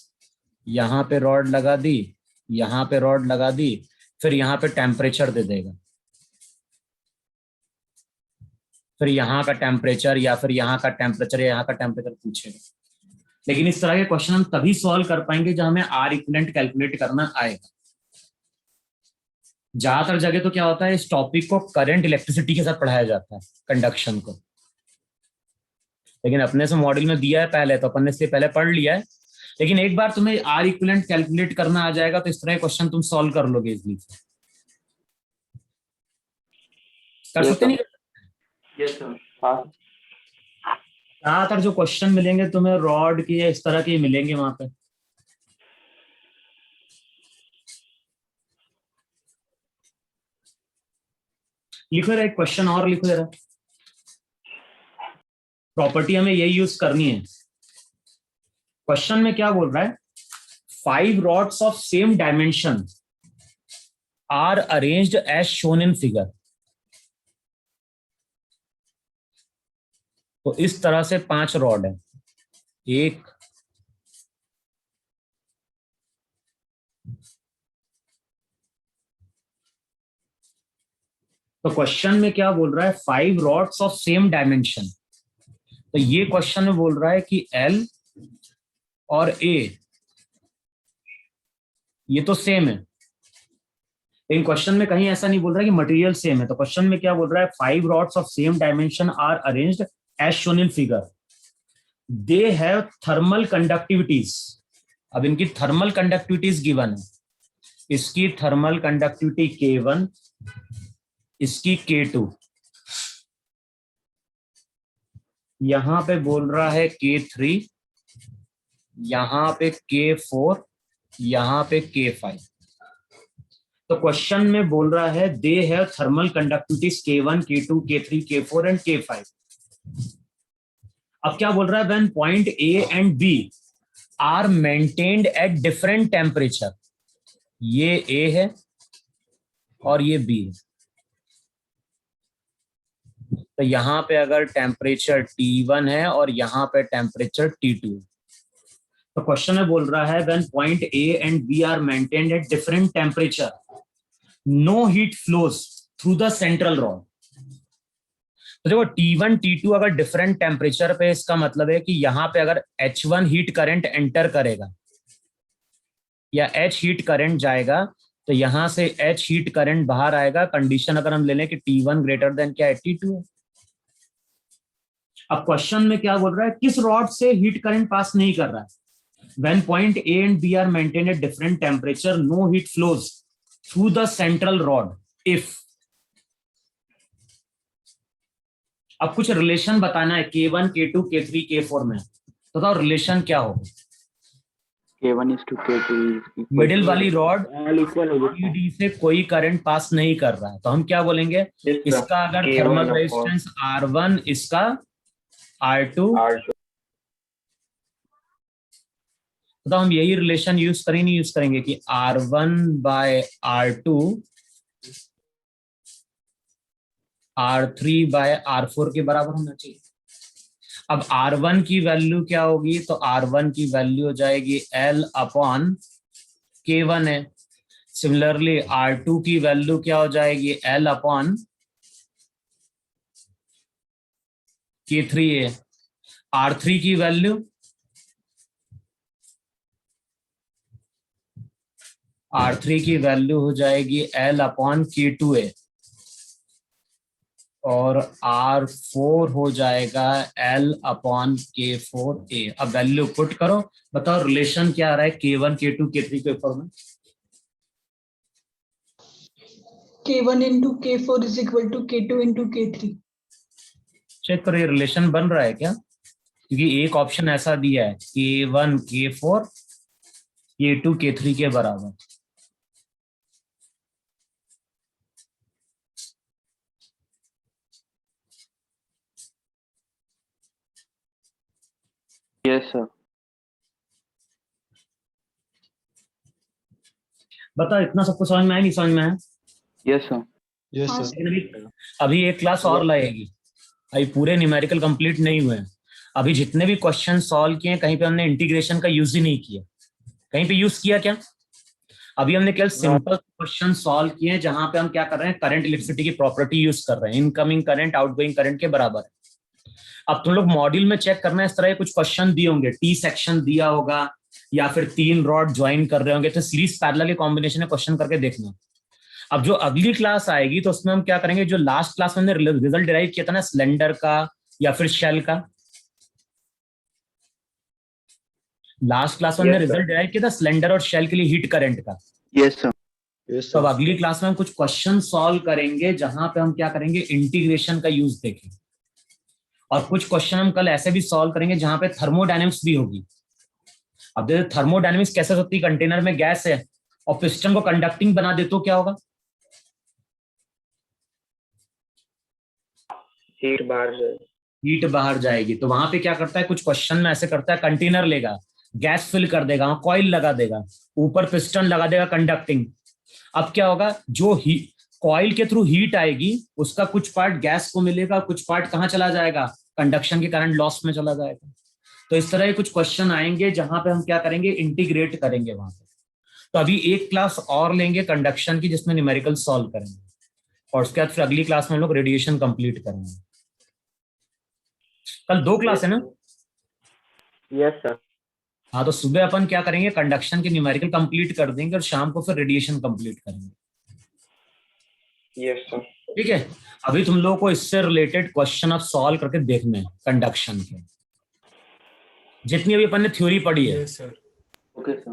यहाँ पे रॉड लगा दी, यहाँ पे रॉड लगा दी, फिर यहाँ पे टेम्परेचर दे देगा, फिर यहाँ का टेम्परेचर या फिर यहाँ का टेम्परेचर या यहाँ का टेम्परेचर पूछेगा। लेकिन इस तरह के क्वेश्चन हम तभी सॉल्व कर पाएंगे जब हमें R इक्विवेलेंट कैलकुलेट करना आएगा। ज्यादातर जगह तो क्या होता है, इस टॉपिक को करंट इलेक्ट्रिसिटी के साथ पढ़ाया जाता है, कंडक्शन को, लेकिन अपने से मॉड्यूल में दिया है पहले, तो अपन ने इससे पहले पढ़ लिया है। लेकिन एक बार तुम्हें R इक्विवेलेंट कैलकुलेट करना आ जाएगा तो इस तरह के क्वेश्चन तुम सॉल्व कर लोगे इजीली। कर सकते नहीं? Yes sir. हाँ ज्यादातर जो क्वेश्चन मिलेंगे तुम्हें रॉड के या इस तरह के मिलेंगे वहां पे। लिखो जरा एक क्वेश्चन और लिखो जरा, प्रॉपर्टी हमें यही यूज करनी है। क्वेश्चन में क्या बोल रहा है, 5 rods of same dimension are arranged as shown in figure। तो इस तरह से 5 रॉड है, 1 तो क्वेश्चन में क्या बोल रहा है, 5 rods of same dimension। तो ये क्वेश्चन में बोल रहा है कि L और A ये तो सेम है, लेकिन क्वेश्चन में कहीं ऐसा नहीं बोल रहा है कि मटेरियल सेम है। तो क्वेश्चन में क्या बोल रहा है, 5 rods of same dimension are arranged as shown in figure, they have thermal conductivities। अब इनकी थर्मल कंडक्टिविटीज गिवन है, इसकी थर्मल कंडक्टिविटी K1, इसकी K2, यहां पे बोल रहा है K3, यहां पे K4, यहां पे K5। तो क्वेश्चन में बोल रहा है they have thermal conductivities K1, K2, K3, K4 and K5। अब क्या बोल रहा है, when point A and B are maintained at different temperature, ये A है और ये B है, तो यहां पे अगर टेम्परेचर T1 है और यहां पे टेम्परेचर T2 है, तो क्वेश्चन में बोल रहा है when point A and B are maintained at different temperature no heat flows through the central rod. तो देखो T1 T2 अगर डिफरेंट टेम्परेचर पे, इसका मतलब है कि यहां पे अगर H1 हीट करंट एंटर करेगा या H हीट करंट जाएगा, तो यहां से H हीट करंट बाहर आएगा। कंडीशन अगर हम ले लें कि T1 ग्रेटर देन क्या है, T2 है। अब क्वेश्चन में क्या बोल रहा है, किस रॉड से हीट करंट पास नहीं कर रहा है, when point A and B are maintained at different temperature no heat flows through the central rod if. अब कुछ रिलेशन बताना है K1, K2, K3, K4 में, तो बताओ रिलेशन क्या होगा। K1 is to K2 is middle वाली रॉड ऑल इक्वल हो गया। डी से कोई करंट पास नहीं कर रहा है, तो हम क्या बोलेंगे, Yes, sir. इसका अगर K1 thermal upon resistance R1, इसका R2, R2 तो हम यही रिलेशन यूज करेंगे, नहीं यूज करेंगे कि R1 bye R2 R3 bye R4 के बराबर होना चाहिए। अब R1 की वैल्यू क्या होगी, तो R1 की वैल्यू हो जाएगी L अपॉन K1 है। सिमिलरली R2 की वैल्यू क्या हो जाएगी, L अपॉन K3 है। R3 की वैल्यू हो जाएगी L अपॉन K2 है, और R4 हो जाएगा L अपॉन K4A। अब वैल्यू पुट करो, बताओ रिलेशन क्या आ रहा है K1, K2, K3 के ऊपर में। K1 into K4 is equal to K2 into K3. Check करो ये रिलेशन बन रहा है क्या, क्योंकि एक ऑप्शन ऐसा दिया है K1, K4, K2, K3 के बराबर। Yes, sir. बताओ इतना सबको समझ में आया, नहीं समझ में आया? Yes, sir. Yes, हाँ, sir. अभी एक क्लास और लगेगी, अभी पूरे न्यूमेरिकल कंप्लीट नहीं हुए हैं। अभी जितने भी क्वेश्चन सॉल्व किए, कहीं पे हमने इंटीग्रेशन का यूज ही नहीं किया। कहीं पे यूज किया क्या? अभी हमने केवल सिंपल क्वेश्चन सॉल्व किए, जहां पे हम क्या कर रहे हैं, करंट इलेक्ट्रिसिटी की प्रॉपर्टी यूज कर रहे हैं, इनकमिंग करंट आउटगोइंग करंट के बराबर है। अब तुम लोग मॉड्यूल में चेक करना है, इस तरह के कुछ क्वेश्चन दिए होंगे, टी सेक्शन दिया होगा या फिर 3 रॉड ज्वाइन कर रहे होंगे, तो सीरीज पैरेलल के कॉम्बिनेशन में क्वेश्चन करके देखना। अब जो अगली क्लास आएगी तो उसमें हम क्या करेंगे, जो लास्ट क्लास में हमने रिजल्ट डिराइव किया था ना, सिलेंडर का या फिर शेल का, लास्ट क्लास में हमने रिजल्ट डिराइव किया था सिलेंडर और शेल के लिए हीट करंट का। Yes, sir. Yes, तो sir. अब अगली क्लास में हम कुछ क्वेश्चन सॉल्व करेंगे, जहां पे हम क्या करेंगे, इंटीग्रेशन का यूज देखेंगे, और कुछ क्वेश्चन हम कल ऐसे भी सॉल्व करेंगे जहां पे थर्मोडायनेमिक्स भी होगी। अब देखो थर्मोडायनेमिक्स कैसे होती है, कंटेनर में गैस है और पिस्टन को कंडक्टिंग बना दे तो क्या होगा, हीट बाहर जाएगी। तो वहां पे क्या करता है, कुछ क्वेश्चन में ऐसे करता है, कंटेनर लेगा, गैस फिल कर देगा, कॉइल लगा देगा, ऊपर पिस्टन लगा देगा कंडक्टिंग। अब क्या होगा, जो कॉइल के थ्रू हीट आएगी उसका कुछ पार्ट गैस को मिलेगा, कुछ पार्ट कहाँ चला जाएगा, कंडक्शन के कारण लॉस में चला जाएगा। तो इस तरह के कुछ क्वेश्चन आएंगे जहां पे हम क्या करेंगे, इंटीग्रेट करेंगे वहां पे। तो अभी एक क्लास और लेंगे कंडक्शन की, जिसमें न्यूमेरिकल सॉल्व करेंगे, और उसके बाद फिर अगली क्लास में हम लोग रेडिएशन कंप्लीट करेंगे। कल 2 क्लास है ना? Yes sir. हाँ, तो सुबह अपन क्या करेंगे, कंडक्शन के न्यूमेरिकल कंप्लीट कर देंगे और शाम को फिर रेडिएशन कंप्लीट करेंगे। Yes sir. ठीक है, अभी तुम लोगों को इससे रिलेटेड क्वेश्चन अब सॉल्व करके देखने हैं कंडक्शन के, जितनी अभी अपन ने थ्योरी पढ़ी है। Okay, sir.